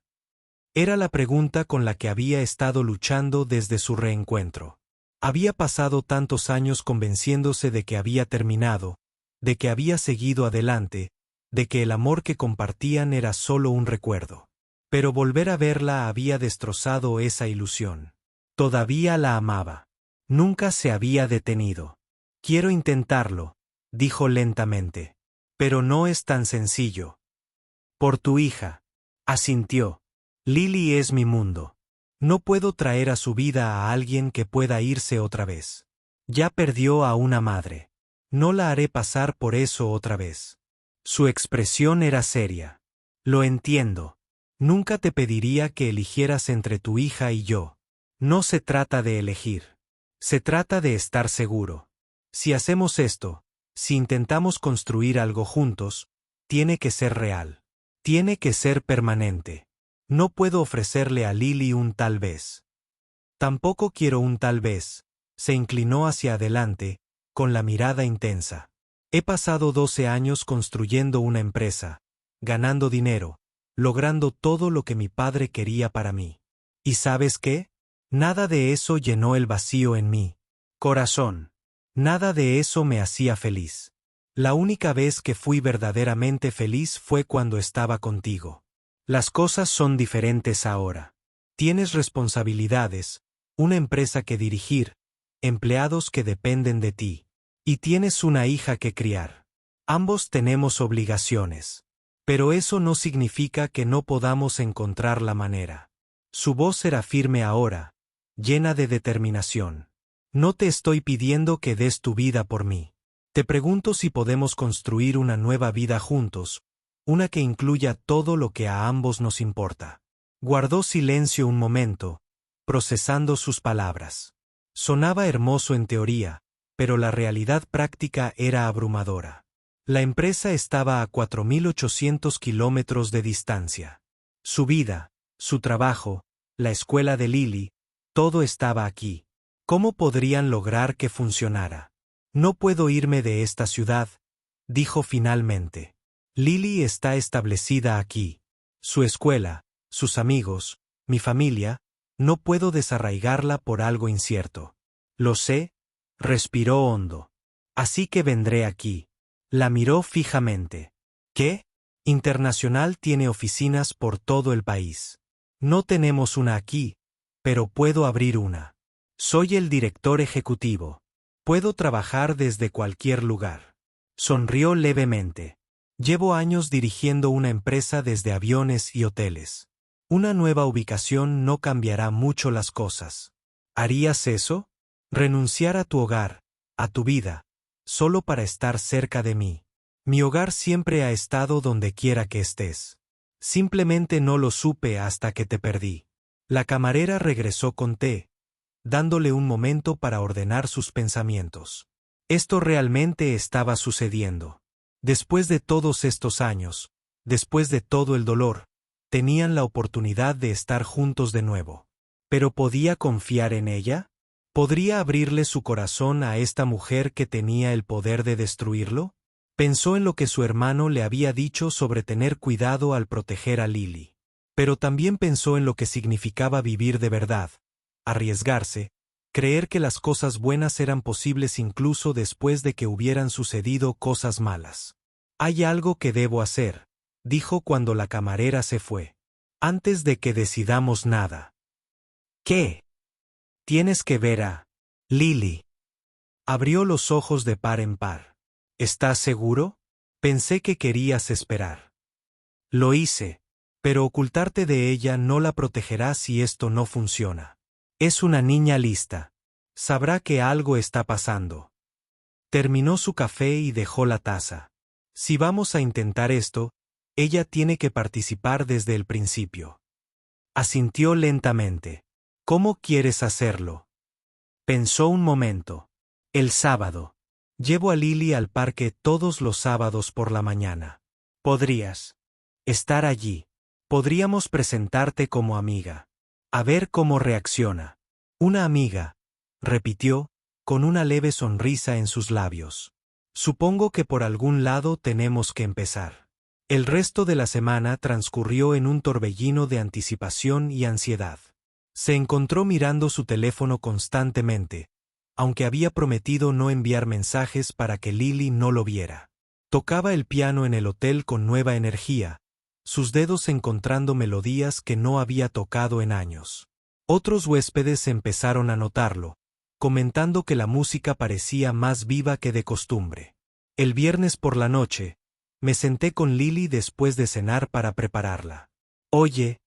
Era la pregunta con la que había estado luchando desde su reencuentro. Había pasado tantos años convenciéndose de que había terminado, de que había seguido adelante, de que el amor que compartían era solo un recuerdo. Pero volver a verla había destrozado esa ilusión. Todavía la amaba. Nunca se había detenido. «Quiero intentarlo», dijo lentamente. «Pero no es tan sencillo». «Por tu hija», asintió. «Lily es mi mundo. No puedo traer a su vida a alguien que pueda irse otra vez. Ya perdió a una madre. No la haré pasar por eso otra vez». Su expresión era seria. «Lo entiendo. Nunca te pediría que eligieras entre tu hija y yo. No se trata de elegir. Se trata de estar seguro. Si hacemos esto, si intentamos construir algo juntos, tiene que ser real. Tiene que ser permanente. No puedo ofrecerle a Lily un tal vez. Tampoco quiero un tal vez. Se inclinó hacia adelante, con la mirada intensa. He pasado 12 años construyendo una empresa, ganando dinero, logrando todo lo que mi padre quería para mí. ¿Y sabes qué? Nada de eso llenó el vacío en mí. Corazón. Nada de eso me hacía feliz. La única vez que fui verdaderamente feliz fue cuando estaba contigo. Las cosas son diferentes ahora. Tienes responsabilidades, una empresa que dirigir, empleados que dependen de ti. Y tienes una hija que criar. Ambos tenemos obligaciones. Pero eso no significa que no podamos encontrar la manera. Su voz era firme ahora, llena de determinación. No te estoy pidiendo que des tu vida por mí. Te pregunto si podemos construir una nueva vida juntos, una que incluya todo lo que a ambos nos importa. Guardó silencio un momento, procesando sus palabras. Sonaba hermoso en teoría, pero la realidad práctica era abrumadora. La empresa estaba a 4.800 kilómetros de distancia. Su vida, su trabajo, la escuela de Lily, todo estaba aquí. ¿Cómo podrían lograr que funcionara? No puedo irme de esta ciudad, dijo finalmente. Lily está establecida aquí. Su escuela, sus amigos, mi familia, no puedo desarraigarla por algo incierto. Lo sé, respiró hondo. Así que vendré aquí. La miró fijamente. ¿Qué? Internacional tiene oficinas por todo el país. No tenemos una aquí, pero puedo abrir una. Soy el director ejecutivo. Puedo trabajar desde cualquier lugar. Sonrió levemente. Llevo años dirigiendo una empresa desde aviones y hoteles. Una nueva ubicación no cambiará mucho las cosas. ¿Harías eso? Renunciar a tu hogar, a tu vida, solo para estar cerca de mí. Mi hogar siempre ha estado donde quiera que estés. Simplemente no lo supe hasta que te perdí. La camarera regresó con té, dándole un momento para ordenar sus pensamientos. Esto realmente estaba sucediendo. Después de todos estos años, después de todo el dolor, tenían la oportunidad de estar juntos de nuevo. ¿Pero podía confiar en ella? ¿Podría abrirle su corazón a esta mujer que tenía el poder de destruirlo? Pensó en lo que su hermano le había dicho sobre tener cuidado al proteger a Lily. Pero también pensó en lo que significaba vivir de verdad, arriesgarse, creer que las cosas buenas eran posibles incluso después de que hubieran sucedido cosas malas. Hay algo que debo hacer, dijo cuando la camarera se fue. Antes de que decidamos nada. ¿Qué? Tienes que ver a Lily. Abrió los ojos de par en par. ¿Estás seguro? Pensé que querías esperar. Lo hice, pero ocultarte de ella no la protegerá si esto no funciona. Es una niña lista. Sabrá que algo está pasando. Terminó su café y dejó la taza. Si vamos a intentar esto, ella tiene que participar desde el principio. Asintió lentamente. ¿Cómo quieres hacerlo? Pensó un momento. El sábado. Llevo a Lily al parque todos los sábados por la mañana. Podrías estar allí. Podríamos presentarte como amiga. A ver cómo reacciona. Una amiga, repitió, con una leve sonrisa en sus labios. Supongo que por algún lado tenemos que empezar. El resto de la semana transcurrió en un torbellino de anticipación y ansiedad. Se encontró mirando su teléfono constantemente, aunque había prometido no enviar mensajes para que Lily no lo viera. Tocaba el piano en el hotel con nueva energía, sus dedos encontrando melodías que no había tocado en años. Otros huéspedes empezaron a notarlo, comentando que la música parecía más viva que de costumbre. El viernes por la noche, me senté con Lily después de cenar para prepararla. Oye,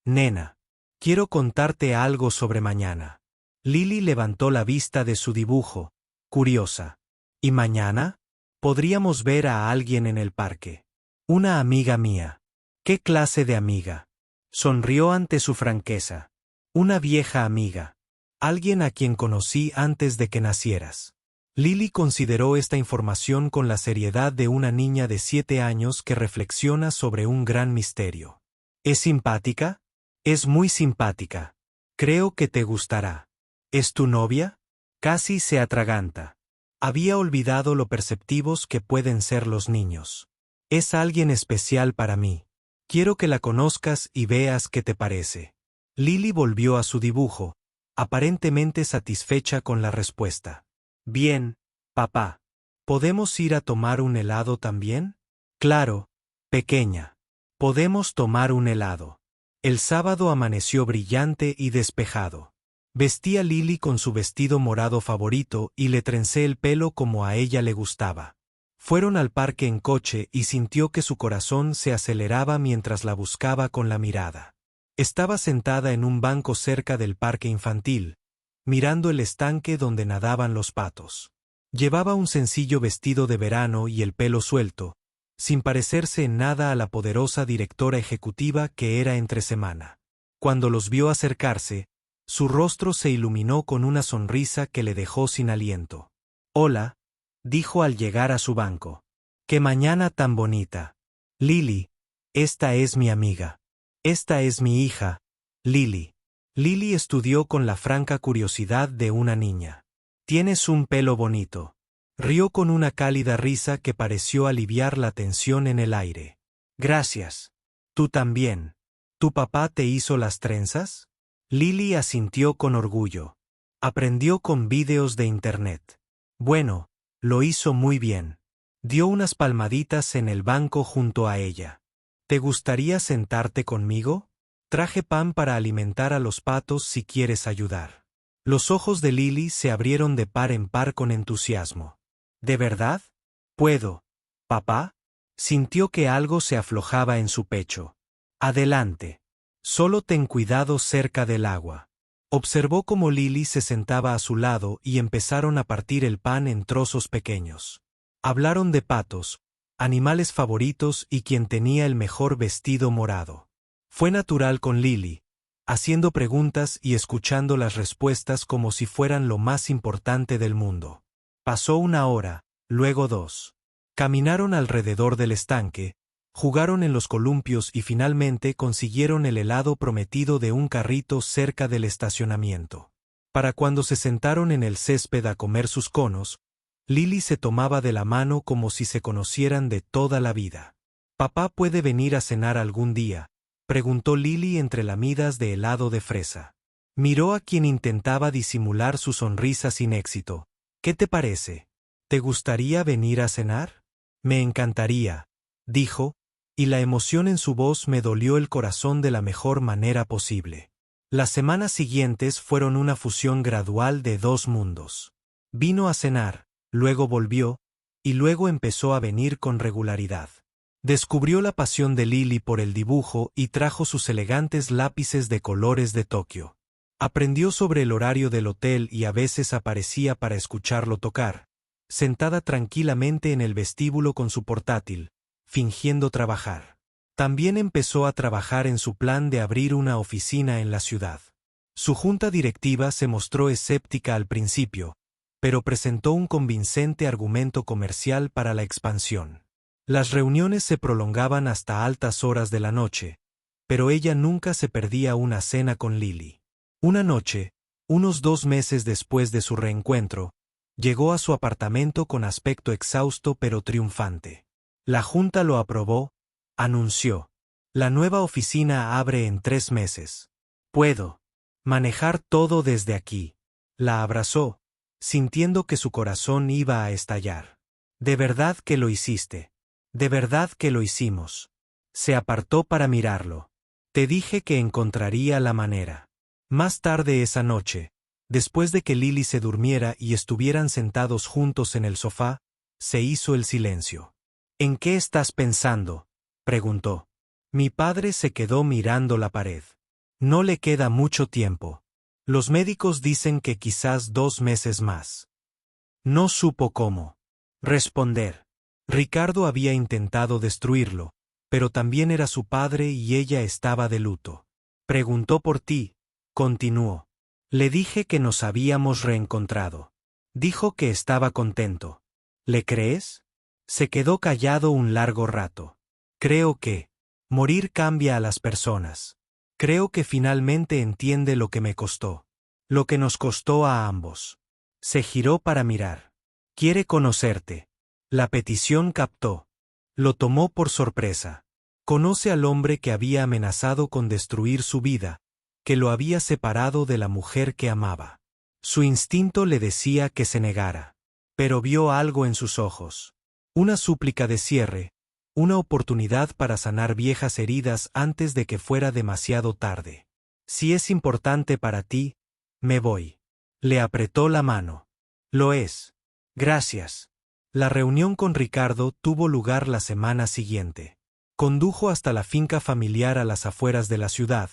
nena, quiero contarte algo sobre mañana. Lily levantó la vista de su dibujo, curiosa. ¿Y mañana? Podríamos ver a alguien en el parque. Una amiga mía. ¿Qué clase de amiga? Sonrió ante su franqueza. Una vieja amiga. Alguien a quien conocí antes de que nacieras. Lily consideró esta información con la seriedad de una niña de 7 años que reflexiona sobre un gran misterio. ¿Es simpática? Es muy simpática. Creo que te gustará. ¿Es tu novia? Casi se atraganta. Había olvidado lo perceptivos que pueden ser los niños. Es alguien especial para mí. Quiero que la conozcas y veas qué te parece. Lily volvió a su dibujo, aparentemente satisfecha con la respuesta. Bien, papá. ¿Podemos ir a tomar un helado también? Claro, pequeña. Podemos tomar un helado. El sábado amaneció brillante y despejado. Vestía Lily con su vestido morado favorito y le trencé el pelo como a ella le gustaba. Fueron al parque en coche y sintió que su corazón se aceleraba mientras la buscaba con la mirada. Estaba sentada en un banco cerca del parque infantil, mirando el estanque donde nadaban los patos. Llevaba un sencillo vestido de verano y el pelo suelto, sin parecerse en nada a la poderosa directora ejecutiva que era entre semana. Cuando los vio acercarse, su rostro se iluminó con una sonrisa que le dejó sin aliento. «Hola», dijo al llegar a su banco. «¡Qué mañana tan bonita! Lily, esta es mi amiga. Esta es mi hija, Lily». Lily estudió con la franca curiosidad de una niña. «Tienes un pelo bonito». Rió con una cálida risa que pareció aliviar la tensión en el aire. «Gracias. Tú también. ¿Tu papá te hizo las trenzas?» Lily asintió con orgullo. Aprendió con vídeos de internet. «Bueno, lo hizo muy bien». Dio unas palmaditas en el banco junto a ella. «¿Te gustaría sentarte conmigo? Traje pan para alimentar a los patos si quieres ayudar». Los ojos de Lily se abrieron de par en par con entusiasmo. «¿De verdad? ¿Puedo, papá?» Sintió que algo se aflojaba en su pecho. «Adelante. Solo ten cuidado cerca del agua». Observó cómo Lily se sentaba a su lado y empezaron a partir el pan en trozos pequeños. Hablaron de patos, animales favoritos y quién tenía el mejor vestido morado. Fue natural con Lily, haciendo preguntas y escuchando las respuestas como si fueran lo más importante del mundo. Pasó 1 hora, luego 2. Caminaron alrededor del estanque, jugaron en los columpios y finalmente consiguieron el helado prometido de un carrito cerca del estacionamiento. Para cuando se sentaron en el césped a comer sus conos, Lily se tomaba de la mano como si se conocieran de toda la vida. «¿Papá puede venir a cenar algún día?», preguntó Lily entre lamidas de helado de fresa. Miró a quien intentaba disimular su sonrisa sin éxito. «¿Qué te parece? ¿Te gustaría venir a cenar?» «Me encantaría», dijo, y la emoción en su voz me dolió el corazón de la mejor manera posible. Las semanas siguientes fueron una fusión gradual de dos mundos. Vino a cenar, luego volvió, y luego empezó a venir con regularidad. Descubrió la pasión de Lily por el dibujo y trajo sus elegantes lápices de colores de Tokio. Aprendió sobre el horario del hotel y a veces aparecía para escucharlo tocar, sentada tranquilamente en el vestíbulo con su portátil, fingiendo trabajar. También empezó a trabajar en su plan de abrir una oficina en la ciudad. Su junta directiva se mostró escéptica al principio, pero presentó un convincente argumento comercial para la expansión. Las reuniones se prolongaban hasta altas horas de la noche, pero ella nunca se perdía una cena con Lily. Una noche, unos 2 meses después de su reencuentro, llegó a su apartamento con aspecto exhausto pero triunfante. La junta lo aprobó, anunció. «La nueva oficina abre en 3 meses. Puedo manejar todo desde aquí». La abrazó, sintiendo que su corazón iba a estallar. «¿De verdad que lo hiciste? ¿De verdad que lo hicimos?» Se apartó para mirarlo. «Te dije que encontraría la manera». Más tarde esa noche, después de que Lily se durmiera y estuvieran sentados juntos en el sofá, se hizo el silencio. «¿En qué estás pensando?», preguntó. Mi padre se quedó mirando la pared. «No le queda mucho tiempo. Los médicos dicen que quizás 2 meses más». No supo cómo responder. Ricardo había intentado destruirlo, pero también era su padre y ella estaba de luto. «Preguntó por ti», continuó. Le dije que nos habíamos reencontrado. Dijo que estaba contento. ¿Le crees? Se quedó callado un largo rato. Creo que morir cambia a las personas. Creo que finalmente entiende lo que me costó. Lo que nos costó a ambos. Se giró para mirar. Quiere conocerte. La petición captó. Lo tomó por sorpresa. Conoce al hombre que había amenazado con destruir su vida, que lo había separado de la mujer que amaba. Su instinto le decía que se negara. Pero vio algo en sus ojos. Una súplica de cierre, una oportunidad para sanar viejas heridas antes de que fuera demasiado tarde. Si es importante para ti, me voy. Le apretó la mano. Lo es. Gracias. La reunión con Ricardo tuvo lugar la semana siguiente. Condujo hasta la finca familiar a las afueras de la ciudad,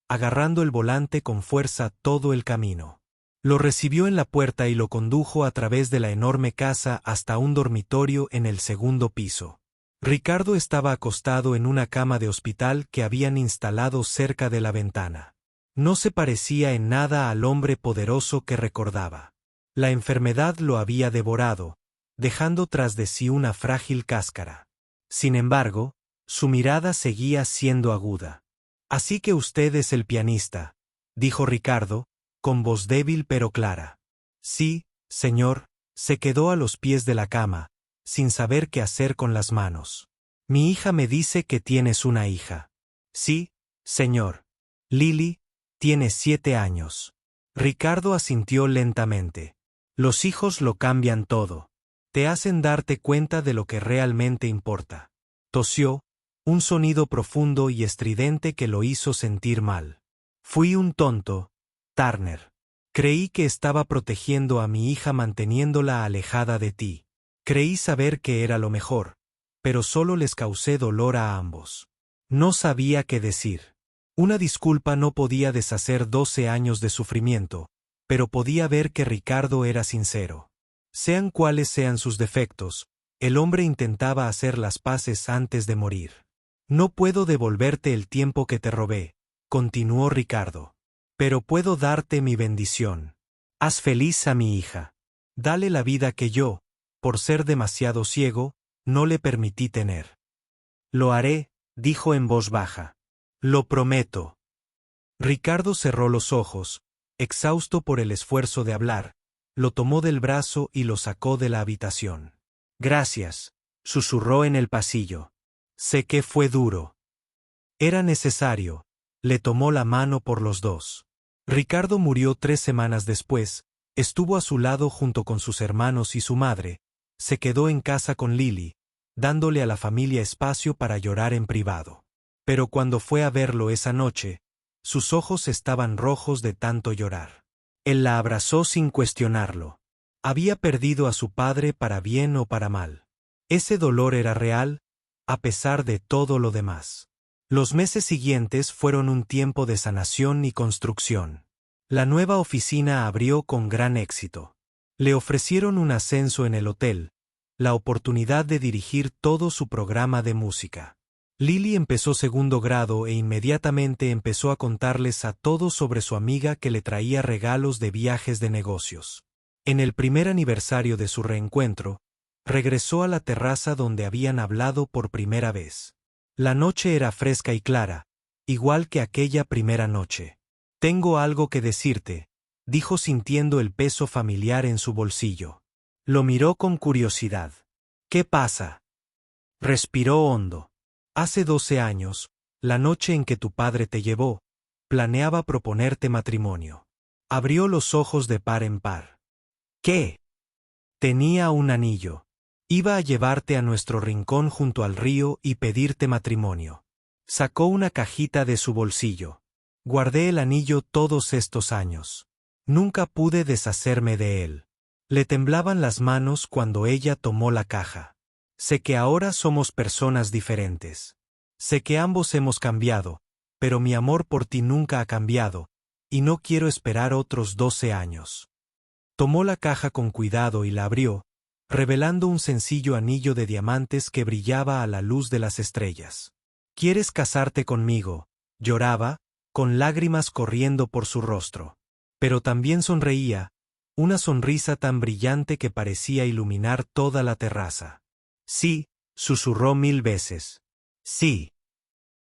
agarrando el volante con fuerza todo el camino. Lo recibió en la puerta y lo condujo a través de la enorme casa hasta un dormitorio en el segundo piso. Ricardo estaba acostado en una cama de hospital que habían instalado cerca de la ventana. No se parecía en nada al hombre poderoso que recordaba. La enfermedad lo había devorado, dejando tras de sí una frágil cáscara. Sin embargo, su mirada seguía siendo aguda. «Así que usted es el pianista», dijo Ricardo, con voz débil pero clara. «Sí, señor», se quedó a los pies de la cama, sin saber qué hacer con las manos. «Mi hija me dice que tienes una hija». «Sí, señor. Lily, tiene 7 años». Ricardo asintió lentamente. «Los hijos lo cambian todo. Te hacen darte cuenta de lo que realmente importa». Tosió, un sonido profundo y estridente que lo hizo sentir mal. «Fui un tonto, Turner. Creí que estaba protegiendo a mi hija manteniéndola alejada de ti. Creí saber que era lo mejor, pero solo les causé dolor a ambos. No sabía qué decir. Una disculpa no podía deshacer 12 años de sufrimiento, pero podía ver que Ricardo era sincero. Sean cuales sean sus defectos, el hombre intentaba hacer las paces antes de morir. «No puedo devolverte el tiempo que te robé», continuó Ricardo. «Pero puedo darte mi bendición. Haz feliz a mi hija. Dale la vida que yo, por ser demasiado ciego, no le permití tener». «Lo haré», dijo en voz baja. «Lo prometo». Ricardo cerró los ojos, exhausto por el esfuerzo de hablar, lo tomó del brazo y lo sacó de la habitación. «Gracias», susurró en el pasillo. «Sé que fue duro». Era necesario. Le tomó la mano por los dos. Ricardo murió 3 semanas después, estuvo a su lado junto con sus hermanos y su madre, se quedó en casa con Lily, dándole a la familia espacio para llorar en privado. Pero cuando fue a verlo esa noche, sus ojos estaban rojos de tanto llorar. Él la abrazó sin cuestionarlo. Había perdido a su padre para bien o para mal. Ese dolor era real, a pesar de todo lo demás. Los meses siguientes fueron un tiempo de sanación y construcción. La nueva oficina abrió con gran éxito. Le ofrecieron un ascenso en el hotel, la oportunidad de dirigir todo su programa de música. Lily empezó 2º grado e inmediatamente empezó a contarles a todos sobre su amiga que le traía regalos de viajes de negocios. En el primer aniversario de su reencuentro, regresó a la terraza donde habían hablado por primera vez. La noche era fresca y clara, igual que aquella primera noche. «Tengo algo que decirte», dijo sintiendo el peso familiar en su bolsillo. Lo miró con curiosidad. «¿Qué pasa?» Respiró hondo. «Hace 12 años, la noche en que tu padre te llevó, planeaba proponerte matrimonio». Abrió los ojos de par en par. «¿Qué?» «Tenía un anillo. Iba a llevarte a nuestro rincón junto al río y pedirte matrimonio». Sacó una cajita de su bolsillo. «Guardé el anillo todos estos años. Nunca pude deshacerme de él». Le temblaban las manos cuando ella tomó la caja. «Sé que ahora somos personas diferentes. Sé que ambos hemos cambiado, pero mi amor por ti nunca ha cambiado, y no quiero esperar otros 12 años». Tomó la caja con cuidado y la abrió, revelando un sencillo anillo de diamantes que brillaba a la luz de las estrellas. «¿Quieres casarte conmigo?», lloraba, con lágrimas corriendo por su rostro. Pero también sonreía, una sonrisa tan brillante que parecía iluminar toda la terraza. Sí, susurró 1000 veces. Sí.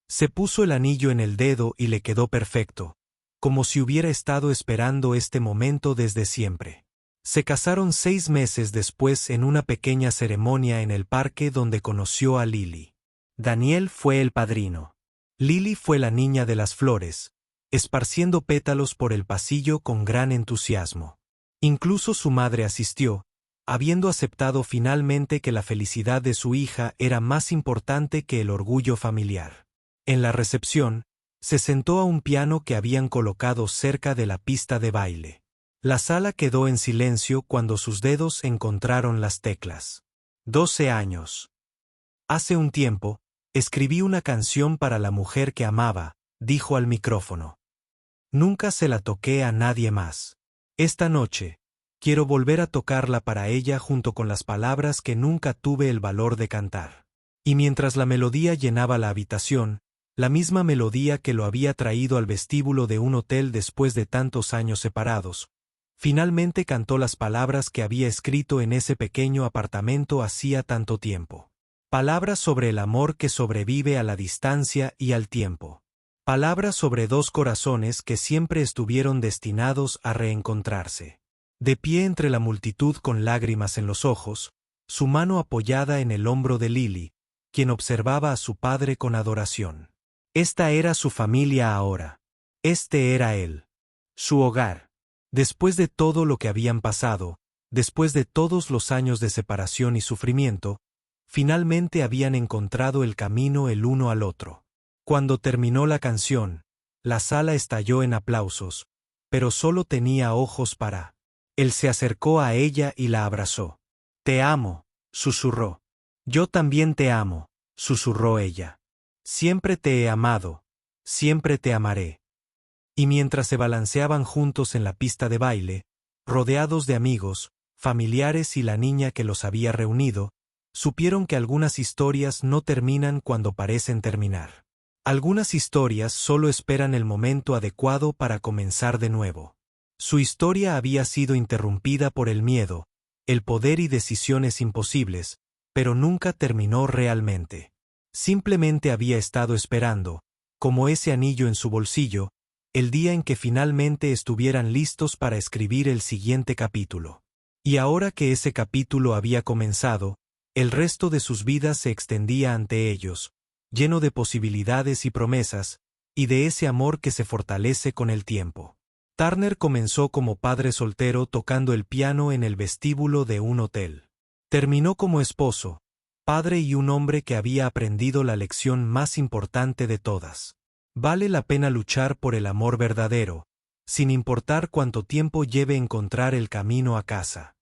Se puso el anillo en el dedo y le quedó perfecto, como si hubiera estado esperando este momento desde siempre. Se casaron 6 meses después en una pequeña ceremonia en el parque donde conoció a Lily. Daniel fue el padrino. Lily fue la niña de las flores, esparciendo pétalos por el pasillo con gran entusiasmo. Incluso su madre asistió, habiendo aceptado finalmente que la felicidad de su hija era más importante que el orgullo familiar. En la recepción, se sentó a un piano que habían colocado cerca de la pista de baile. La sala quedó en silencio cuando sus dedos encontraron las teclas. 12 años. Hace un tiempo, escribí una canción para la mujer que amaba, dijo al micrófono. Nunca se la toqué a nadie más. Esta noche, quiero volver a tocarla para ella junto con las palabras que nunca tuve el valor de cantar. Y mientras la melodía llenaba la habitación, la misma melodía que lo había traído al vestíbulo de un hotel después de tantos años separados, finalmente cantó las palabras que había escrito en ese pequeño apartamento hacía tanto tiempo. Palabras sobre el amor que sobrevive a la distancia y al tiempo. Palabras sobre dos corazones que siempre estuvieron destinados a reencontrarse. De pie entre la multitud con lágrimas en los ojos, su mano apoyada en el hombro de Lily, quien observaba a su padre con adoración. Esta era su familia ahora. Este era él. Su hogar. Después de todo lo que habían pasado, después de todos los años de separación y sufrimiento, finalmente habían encontrado el camino el uno al otro. Cuando terminó la canción, la sala estalló en aplausos, pero solo tenía ojos para. Él se acercó a ella y la abrazó. Te amo, susurró. Yo también te amo, susurró ella. Siempre te he amado, siempre te amaré. Y mientras se balanceaban juntos en la pista de baile, rodeados de amigos, familiares y la niña que los había reunido, supieron que algunas historias no terminan cuando parecen terminar. Algunas historias solo esperan el momento adecuado para comenzar de nuevo. Su historia había sido interrumpida por el miedo, el poder y decisiones imposibles, pero nunca terminó realmente. Simplemente había estado esperando, como ese anillo en su bolsillo, el día en que finalmente estuvieran listos para escribir el siguiente capítulo. Y ahora que ese capítulo había comenzado, el resto de sus vidas se extendía ante ellos, lleno de posibilidades y promesas, y de ese amor que se fortalece con el tiempo. Turner comenzó como padre soltero tocando el piano en el vestíbulo de un hotel. Terminó como esposo, padre y un hombre que había aprendido la lección más importante de todas. Vale la pena luchar por el amor verdadero, sin importar cuánto tiempo lleve encontrar el camino a casa.